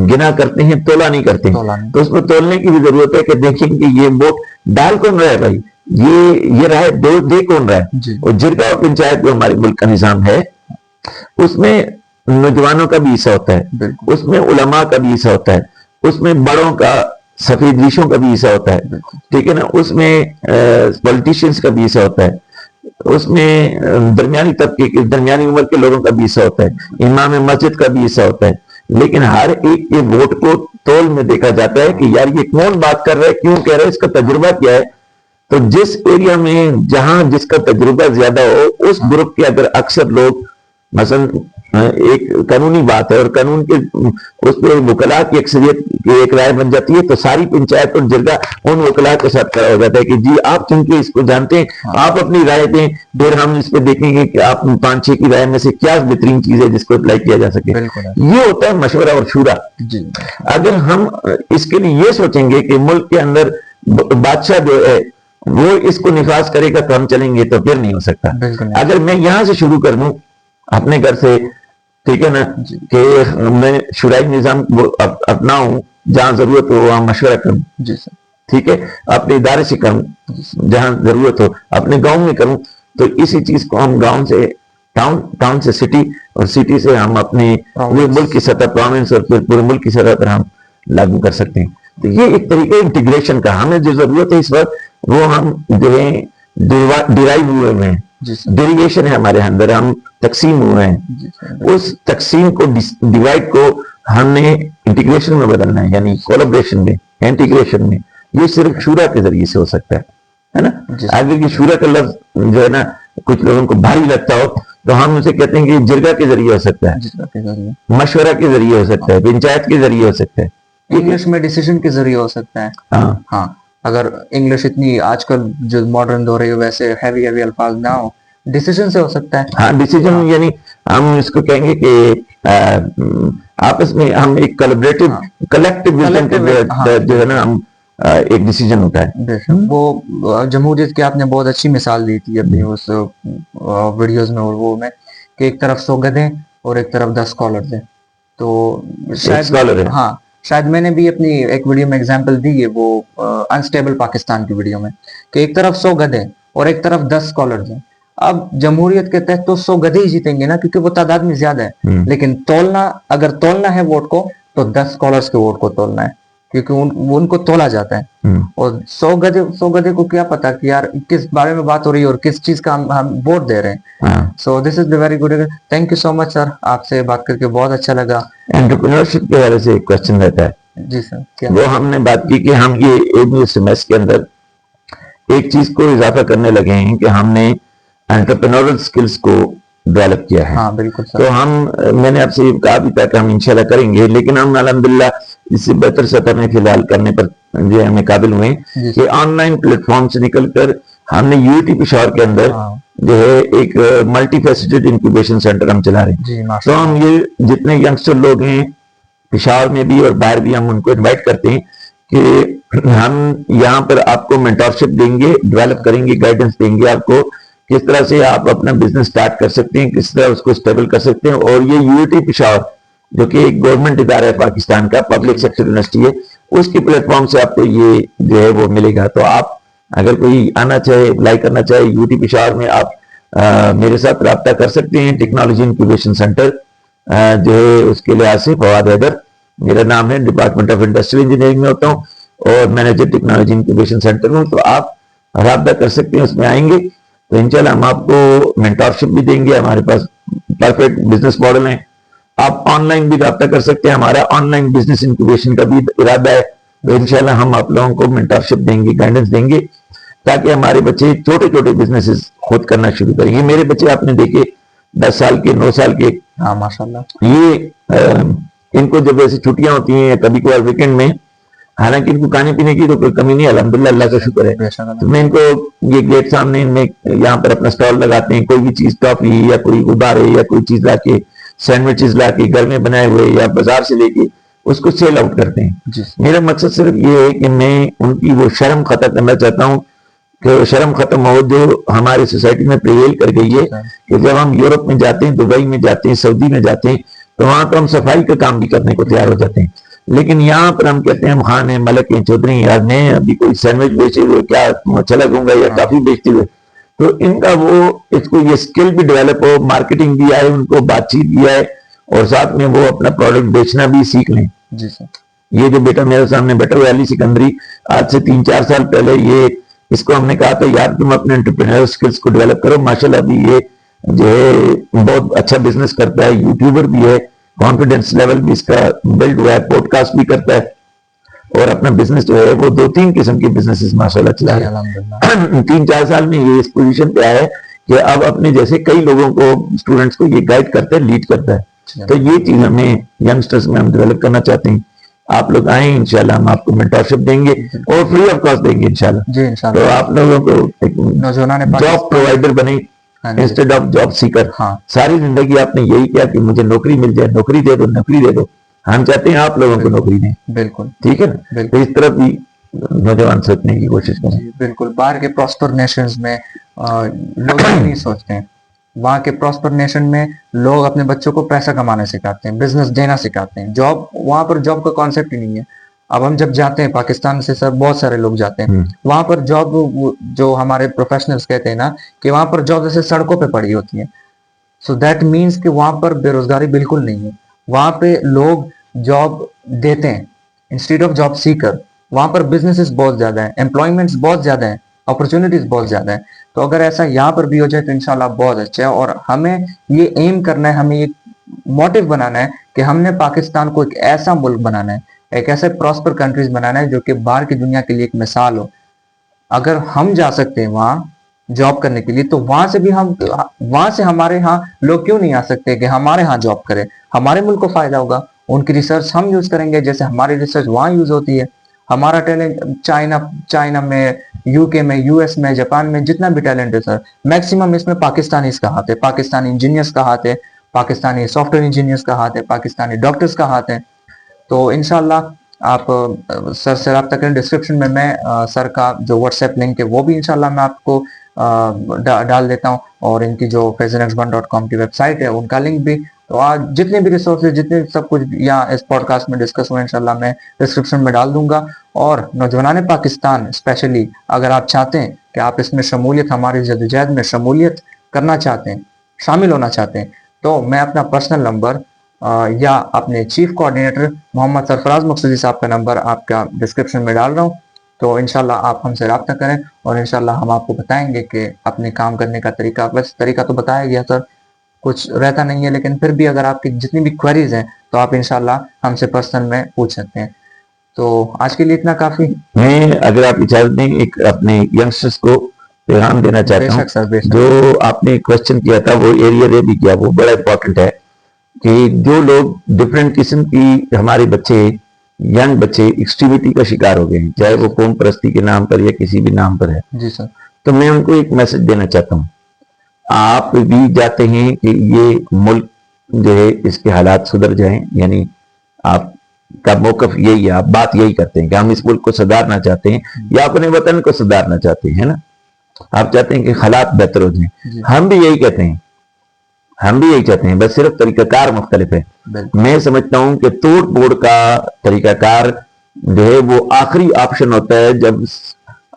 Speaker 1: گنا کرتے ہیں, تولا نہیں کرتے. تو اس میں تولنے کی بھی ضرورت ہے کہ دیکھیں کہ یہ ووٹ ڈال کون رہا ہے بھائی, یہ رائے دے کون رہا ہے. اور جرگہ اور پنچایت جو ہمارے ملک کا نظام ہے اس میں نوجوانوں کا بھی حصہ ہوتا ہے, اس میں علماء کا بھی حصہ ہوتا ہے, اس میں بڑوں کا سفید ریشوں کا بھی حصہ ہوتا ہے, ٹھیک ہے نا, اس میں پولیٹیشینز کا بھی حصہ ہوتا ہے, اس میں درمیانی طبقے کے درمیانی عمر کے لوگوں کا بھی حصہ ہوتا ہے, امام مسجد کا بھی حصہ ہوتا ہے. لیکن ہر ایک کے ووٹ کو تول میں دیکھا جاتا ہے کہ یار یہ کون بات کر رہا ہے, کیوں کہہ رہا ہے, اس کا تجربہ کیا ہے. تو جس ایریا میں جہاں جس کا تجربہ زیادہ ہو اس گروپ کے اگر اکثر لوگ, مثلا ایک قانونی بات ہے اور قانون کے اس پہ وکلاء کی اکثریت کی ایک رائے بن جاتی ہے, تو ساری پنچایت اور جرگہ ان وکلاء کے ساتھ کھڑا ہو جاتا ہے کہ جی آپ چونکہ اس کو جانتے ہیں آپ اپنی رائے دیں, پھر ہم اس پہ دیکھیں گے کہ آپ 5-6 کی رائے میں سے کیا بہترین چیز ہے جس کو اپلائی کیا جا سکے. یہ ہوتا ہے مشورہ اور شورا. اگر ہم اس کے لیے یہ سوچیں گے کہ ملک کے اندر بادشاہ جو ہے وہ اس کو نفاذ کرے گا تو ہم چلیں گے, تو پھر نہیں ہو سکتا. اگر میں یہاں سے شروع کر دوں اپنے گھر سے, ٹھیک ہے نا, کہ میں شورائی نظام اپناؤں, جہاں ضرورت ہو وہاں مشورہ کروں, ٹھیک ہے, اپنے ادارے سے کروں, جہاں ضرورت ہو اپنے گاؤں میں کروں, تو اسی چیز کو ہم گاؤں سے ٹاؤن سے سٹی, اور سٹی سے ہم اپنے ملک کی سطح پروونس اور پھر پورے ملک کی سطح پر ہم لاگو کر سکتے ہیں. تو یہ ایک طریقہ انٹیگریشن کا ہمیں جو ضرورت ہے اس وقت, وہ ہم جو ہے ڈیرائیو ہوئے ہیں, ڈیریویشن ہے ہمارے اندر, ہم تقسیم ہوئے ہیں. اس تقسیم کو ڈیوائڈ کو ہم نے انٹیگریشن میں بدلنا ہے, یعنی کولیبریشن میں, انٹیگریشن میں. یہ صرف شورا کے ذریعے سے ہو سکتا ہے نا. اگر یہ شورا کا لفظ جو ہے نا کچھ لوگوں کو بھاری لگتا ہو تو ہم اسے کہتے ہیں کہ جرگہ کے ذریعے ہو سکتا ہے, مشورہ کے ذریعے ہو سکتا ہے, پنچایت کے ذریعے ہو سکتا ہے,
Speaker 2: انگلش میں ڈیسیژن کے ذریعے ہو سکتا ہے. ہاں, اگر انگلش اتنی آج کل جو ماڈرن ہو رہی ہے ویسے ہیوی الفاظ نہ ہو, ڈیسیژن سے ہو سکتا ہے. ہاں,
Speaker 1: ڈیسیژن یعنی ہم اس کو کہیں گے کہ آپس میں ہم ایک کولیبریٹو کلیکٹیو جو ہے نا ہم ایک ڈیسیژن ہوتا ہے.
Speaker 2: وہ جمہوریت کی آپ نے بہت اچھی مثال دی تھی اپنی اس ویڈیوز میں, اور وہ میں کہ ایک طرف 100 گدھے اور ایک طرف 10 اسکالرز ہیں. تو شاید میں نے بھی اپنی ایک ویڈیو میں ایگزامپل دی ہے, وہ انسٹیبل پاکستان کی ویڈیو میں, کہ ایک طرف 100 گدھے اور ایک طرف 10 اسکالرز ہیں. اب جمہوریت کے تحت تو 100 گدھے ہی جیتیں گے نا, کیونکہ وہ تعداد میں زیادہ ہے. لیکن اگر تولنا ہے ووٹ کو تو 10 اسکالرز کے ووٹ کو تولنا ہے, کیونکہ ان کو تولا جاتا ہے. اور 100 گدھے کو کیا پتا کہ یار کس بارے میں بات ہو رہی ہے اور کس چیز کا ہم ووٹ دے رہے ہیں. So this is very good. Thank you so much sir, آپ سے بات کر کے بہت اچھا لگا.
Speaker 1: انٹرپرینورشپ کے حوالے سے ایک کوشچن رہتا ہے.
Speaker 2: جی سر.
Speaker 1: وہ ہم نے بات کی کہ ہم یہ ایس کے اندر ایک چیز کو اضافہ کرنے لگے ہیں کہ ہم نے انٹرپرینورل سکلز کو ڈیولپ کیا ہے.
Speaker 2: ہاں بالکل سر.
Speaker 1: تو میں نے آپ سے کہا بھی تھا کہ ہم انشاءاللہ کریں گے, لیکن ہم الحمدللہ اس سے بہتر سطح میں فی الحال کرنے پر جو ہمیں قابل ہوئے کہ آن لائن پلیٹ فارم سے نکل کر ہم نے یو ٹی پشاور کے اندر جو ہے ایک ملٹی فیسٹڈ انکیوبیشن سینٹر ہم چلا رہے ہیں. تو ہم یہ جتنے ینگسٹر لوگ ہیں پشاور میں بھی اور باہر بھی, ہم ان کو انوائٹ کرتے ہیں کہ ہم یہاں پر آپ کو مینٹورشپ دیں گے, ڈیولپ کریں گے, گائیڈنس دیں گے آپ کو, کس طرح سے آپ اپنا بزنس سٹارٹ کر سکتے ہیں, کس طرح اس کو اسٹیبل کر سکتے ہیں. اور یہ یو ٹی پشاور جو کہ ایک گورنمنٹ ادارہ ہے پاکستان کا, پبلک سیکٹر یونیورسٹی ہے, اس کی پلیٹ فارم سے آپ کو یہ جو ہے وہ ملے گا. تو آپ اگر کوئی آنا چاہے, اپلائی کرنا چاہے یو ٹی پشاور میں, آپ میرے ساتھ رابطہ کر سکتے ہیں. ٹیکنالوجی انکیوبیشن سینٹر جو ہے اس کے لحاظ سے فواد حیدر میرا نام ہے, ڈپارٹمنٹ آف انڈسٹریل انجینئرنگ میں ہوتا ہوں اور مینیجر ٹیکنالوجی انکیوبیشن سینٹر ہوں. تو آپ رابطہ کر سکتے ہیں, اس میں آئیں گے تو انشاءاللہ ہم آپ کو مینٹورشپ بھی دیں گے. ہمارے پاس پرفیکٹ بزنس ماڈل ہیں. آپ آن لائن بھی رابطہ کر سکتے ہیں, ہمارا آن لائن بزنس انکیوبیشن کا بھی ارادہ ہے. تو انشاءاللہ ہم آپ لوگوں کو مینٹورشپ دیں گے, گائیڈنس دیں گے, تاکہ ہمارے بچے چھوٹے چھوٹے بزنسز خود کرنا شروع کریں گے. میرے بچے آپ نے دیکھے 10 سال کے, 9 سال کے,
Speaker 2: ہاں ماشاءاللہ,
Speaker 1: یہ ان کو جب ایسی چھٹیاں ہوتی ہیں کبھی کبھار ویکنڈ میں, حالانکہ ان کو کھانے پینے کی تو کوئی کمی نہیں, الحمدللہ اللہ کا شکر ہے. تو میں ان کو یہ گیٹ سامنے ان میں یہاں پر اپنا سٹال لگاتے ہیں, کوئی بھی چیز ٹافی یا کوئی غبارے یا کوئی چیز لا کے سینڈوچز لا کے گھر میں بنائے ہوئے یا بازار سے لے کے اس کو سیل آؤٹ کرتے ہیں.
Speaker 2: جی سر.
Speaker 1: میرا مقصد صرف یہ ہے کہ میں ان کی وہ شرم ختم کرنا چاہتا ہوں کہ وہ شرم ختم ہو جو ہماری سوسائٹی میں پریویل کر گئی ہے کہ جب ہم یورپ میں جاتے ہیں, دبئی میں جاتے ہیں, سعودی میں جاتے ہیں, تو وہاں تو ہم صفائی کا کام بھی کرنے کو تیار ہو جاتے ہیں, لیکن یہاں پر ہم کہتے ہیں ہم خان ہیں, ملک ہیں, چودھری ہیں, یار میں ابھی کوئی سینڈوچ بیچے ہوئے کیا چلا دوں گا یا کافی بیچتے ہوئے. تو ان کا وہ اس کو یہ اسکل بھی ڈیولپ ہو, مارکیٹنگ بھی آئے, ان کو بات چیت بھی آئے, اور ساتھ میں وہ اپنا پروڈکٹ بیچنا بھی سیکھ لیں.
Speaker 2: جی سر.
Speaker 1: یہ جو بیٹا میرے سامنے بیٹھا ہوا علی سکندری, آج سے 3-4 سال پہلے یہ اس کو ہم نے کہا تھا یار تم اپنے انٹرپرینور سکلز کو ڈیولپ کرو. ماشاءاللہ ابھی یہ جو ہے بہت اچھا بزنس کرتا ہے, یوٹیوبر بھی ہے, کانفیڈنس لیول بھی اس کا بلڈ ہوا ہے, پوڈ کاسٹ بھی کرتا ہے, اور اپنا بزنس جو ہے وہ 2-3 قسم کے بزنس ماشاءاللہ چلا رہا ہے. 3-4 سال میں یہ اس پوزیشن پہ آیا ہے کہ اب اپنے جیسے کئی لوگوں کو, اسٹوڈنٹس کو یہ گائیڈ کرتا ہے, لیڈ کرتا ہے. تو یہ چیز ہمیں ینگسٹرز میں ہم ڈیولپ کرنا چاہتے ہیں. آپ لوگ آئیں, انشاءاللہ ہم آپ کو مینٹورشپ دیں گے اور فری آف کاسٹ دیں گے انشاءاللہ.
Speaker 2: جی انشاءاللہ.
Speaker 1: تو آپ لوگوں کو ایک جاب پرووائڈر بنے انسٹیڈ آف جاب سیکر. ساری زندگی آپ نے یہی کیا کہ مجھے نوکری مل جائے, نوکری دے دو, نوکری دے دو. ہم چاہتے ہیں آپ لوگوں کو نوکری دیں.
Speaker 2: بالکل.
Speaker 1: ٹھیک ہے نا, تو اس طرف بھی نوجوان سوچنے کی کوشش کریں.
Speaker 2: بالکل. باہر کے پراسپر نیشنز میں لوگ نہیں سوچتے ہیں. وہاں کے پراسپر نیشن میں لوگ اپنے بچوں کو پیسہ کمانا سکھاتے ہیں, بزنس دینا سکھاتے ہیں. جاب, وہاں پر جاب کا کانسیپٹ ہی نہیں ہے. اب ہم جب جاتے ہیں پاکستان سے سر, بہت سارے لوگ جاتے ہیں وہاں پر جاب, جو ہمارے پروفیشنلز کہتے ہیں نا کہ وہاں پر جاب جیسے سڑکوں پہ پڑی ہوتی ہیں. سو دیٹ مینس کہ وہاں پر بے روزگاری بالکل نہیں ہے. وہاں پہ لوگ جاب دیتے ہیں انسٹیڈ آف جاب سیکر. وہاں پر بزنسز بہت زیادہ ہیں, امپلائمنٹس بہت زیادہ ہیں, اپرچونیٹیز بہت زیادہ ہیں. تو اگر ایسا یہاں پر بھی ہو جائے تو انشاءاللہ بہت اچھا ہے. اور ہمیں یہ ایم کرنا ہے, ہمیں یہ موٹیو بنانا ہے کہ ہم نے پاکستان کو ایک ایسا ملک بنانا ہے, ایک ایسے پراسپر کنٹریز بنانا ہے جو کہ باہر کی دنیا کے لیے ایک مثال ہو. اگر ہم جا سکتے ہیں وہاں جاب کرنے کے لیے تو وہاں سے بھی ہم, وہاں سے ہمارے ہاں لوگ کیوں نہیں آ سکتے کہ ہمارے ہاں جاب کرے. ہمارے ملک کو فائدہ ہوگا, ان کی ریسرچ ہم یوز کریں گے جیسے ہماری ریسرچ وہاں یوز ہوتی ہے. ہمارا ٹیلنٹ چائنا میں, یو کے میں, یو ایس میں, جاپان میں جتنا بھی ٹیلنٹ ہے سر, میکسیمم اس میں پاکستانیز کا ہاتھ ہے, پاکستانی انجینئرز کا ہاتھ ہے, پاکستانی سافٹ ویئر انجینئرز کا ہاتھ ہے, پاکستانی ڈاکٹرز کا ہاتھ ہے. تو انشاءاللہ آپ سر سے رابطہ کریں. ڈسکرپشن میں سر کا جو واٹس ایپ لنک ہے وہ بھی انشاءاللہ میں آپ کو ڈال دیتا ہوں, اور ان کی جو faizenx1.com کی ویب سائٹ ہے ان کا لنک بھی. تو آج جتنے بھی ریسورسز, جتنے سب کچھ یہاں اس پوڈ کاسٹ میں ڈسکس ہوئے انشاءاللہ میں ڈسکرپشن میں ڈال دوں گا. اور نوجوانان پاکستان اسپیشلی اگر آپ چاہتے ہیں کہ آپ اس میں شمولیت, ہماری جدوجہد میں شمولیت کرنا چاہتے ہیں, شامل ہونا چاہتے ہیں, تو میں اپنا پرسنل نمبر یا اپنے چیف کوآرڈینیٹر محمد سرفراز مقصودی صاحب کا نمبر آپ کا ڈسکرپشن میں ڈال رہا ہوں. تو انشاءاللہ آپ ہم سے رابطہ کریں اور انشاءاللہ ہم آپ کو بتائیں گے کہ اپنے کام کرنے کا طریقہ. بس طریقہ تو بتایا گیا سر, کچھ رہتا نہیں ہے, لیکن پھر بھی اگر آپ کی جتنی بھی کوئریز ہیں تو آپ انشاءاللہ ہم سے پرسنل میں پوچھ سکتے ہیں. تو آج کے لیے اتنا کافی.
Speaker 1: میں اگر آپ اجازت دیں ایک اپنے ینگسٹرز کو پیغام دینا چاہتا ہوں. جو آپ نے کوشچن کیا تھا وہ ایریا دے بھی کیا, وہ بڑا امپورٹنٹ ہے کہ جو لوگ ڈفرینٹ قسم کی, ہمارے بچے, ینگ بچے ایکسٹریمٹی کا شکار ہو گئے ہیں, چاہے وہ قوم پرستی کے نام پر یا کسی بھی نام پر ہے.
Speaker 2: جی سر.
Speaker 1: تو میں ان کو ایک میسج دینا چاہتا ہوں. آپ بھی جاتے ہیں کہ یہ ملک جو ہے اس کے حالات سدھر جائیں, یعنی آپ کا موقف یہی ہے, آپ بات یہی کرتے ہیں کہ ہم اس ملک کو سدھارنا چاہتے ہیں یا اپنے وطن کو سدھارنا چاہتے ہیں نا, آپ چاہتے ہیں کہ حالات بہتر ہو جائیں. ہم بھی یہی کہتے ہیں, ہم بھی یہی چاہتے ہیں, بس صرف طریقہ کار مختلف ہے. میں سمجھتا ہوں کہ توڑ پھوڑ کا طریقہ کار جو ہے وہ آخری آپشن ہوتا ہے جب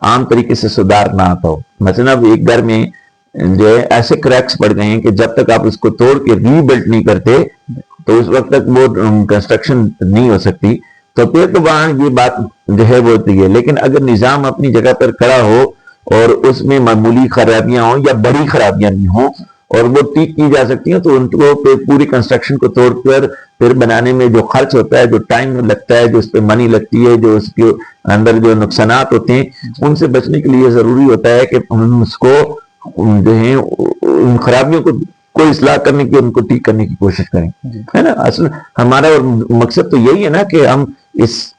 Speaker 1: عام طریقے سے سدھار نہ آتا ہو. مثلا ایک گھر میں جو ہے ایسے کریکس پڑ گئے ہیں کہ جب تک آپ اس کو توڑ کے ری بلڈ نہیں کرتے تو اس وقت تک وہ کنسٹرکشن نہیں ہو سکتی. تو پھر تو وہاں یہ بات جو ہے وہ ہوتی ہے. لیکن اگر نظام اپنی جگہ پر کھڑا ہو اور اس میں معمولی خرابیاں ہوں یا بڑی خرابیاں نہیں ہوں اور وہ ٹھیک کی جا سکتی ہیں, تو ان کو پوری کنسٹرکشن کو توڑ کر پھر بنانے میں جو خرچ ہوتا ہے, جو ٹائم لگتا ہے, جو اس پہ منی لگتی ہے, جو اس کے اندر جو نقصانات ہوتے ہیں, ان سے بچنے کے لیے ضروری ہوتا ہے کہ اس کو جو ہے ان خرابیوں کو اصلاح کرنے کی, ان کو ٹھیک کرنے کی کوشش کریں, ہے نا. اصل ہمارا مقصد تو یہی ہے نا کہ ہم اس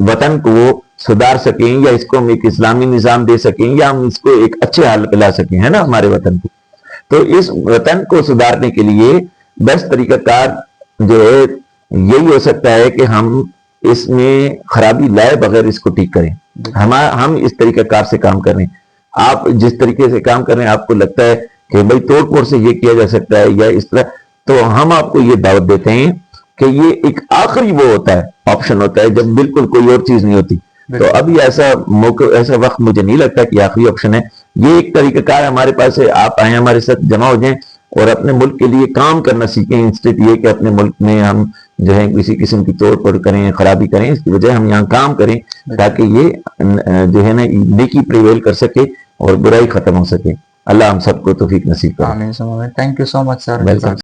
Speaker 1: وطن کو سدھار سکیں یا اس کو ہم ایک اسلامی نظام دے سکیں یا ہم اس کو ایک اچھے حال پہ لا سکیں, ہے نا, ہمارے وطن کو. تو اس وطن کو سدھارنے کے لیے بیسٹ طریقہ کار جو ہے یہی ہو سکتا ہے کہ ہم اس میں خرابی لائے بغیر اس کو ٹھیک کریں. ہم اس طریقہ کار سے کام کر رہے ہیں. آپ جس طریقے سے کام کر رہے ہیں آپ کو لگتا ہے کہ بھائی توڑ پھوڑ سے یہ کیا جا سکتا ہے یا اس طرح, تو ہم آپ کو یہ دعوت دیتے ہیں کہ یہ ایک آخری وہ ہوتا ہے, آپشن ہوتا ہے جب بالکل کوئی اور چیز نہیں ہوتی. تو ابھی ایسا موقع, ایسا وقت مجھے نہیں لگتا کہ آخری آپشن ہے. یہ ایک طریقہ کار ہمارے پاس ہے, آپ آئیں ہمارے ساتھ جمع ہو جائیں اور اپنے ملک کے لیے کام کرنا سیکھیں. انسٹیٹ یہ کہ اپنے ملک میں ہم جو ہے کسی قسم کی توڑ پھوڑ کریں, خرابی کریں, اس کی وجہ ہم یہاں کام کریں تاکہ یہ جو ہے نا نیکی پریویل کر سکے اور برائی ختم ہو سکے. اللہ ہم سب کو توفیق نصیب کرے.
Speaker 2: آمین. Thank you so much sir.
Speaker 1: Welcome.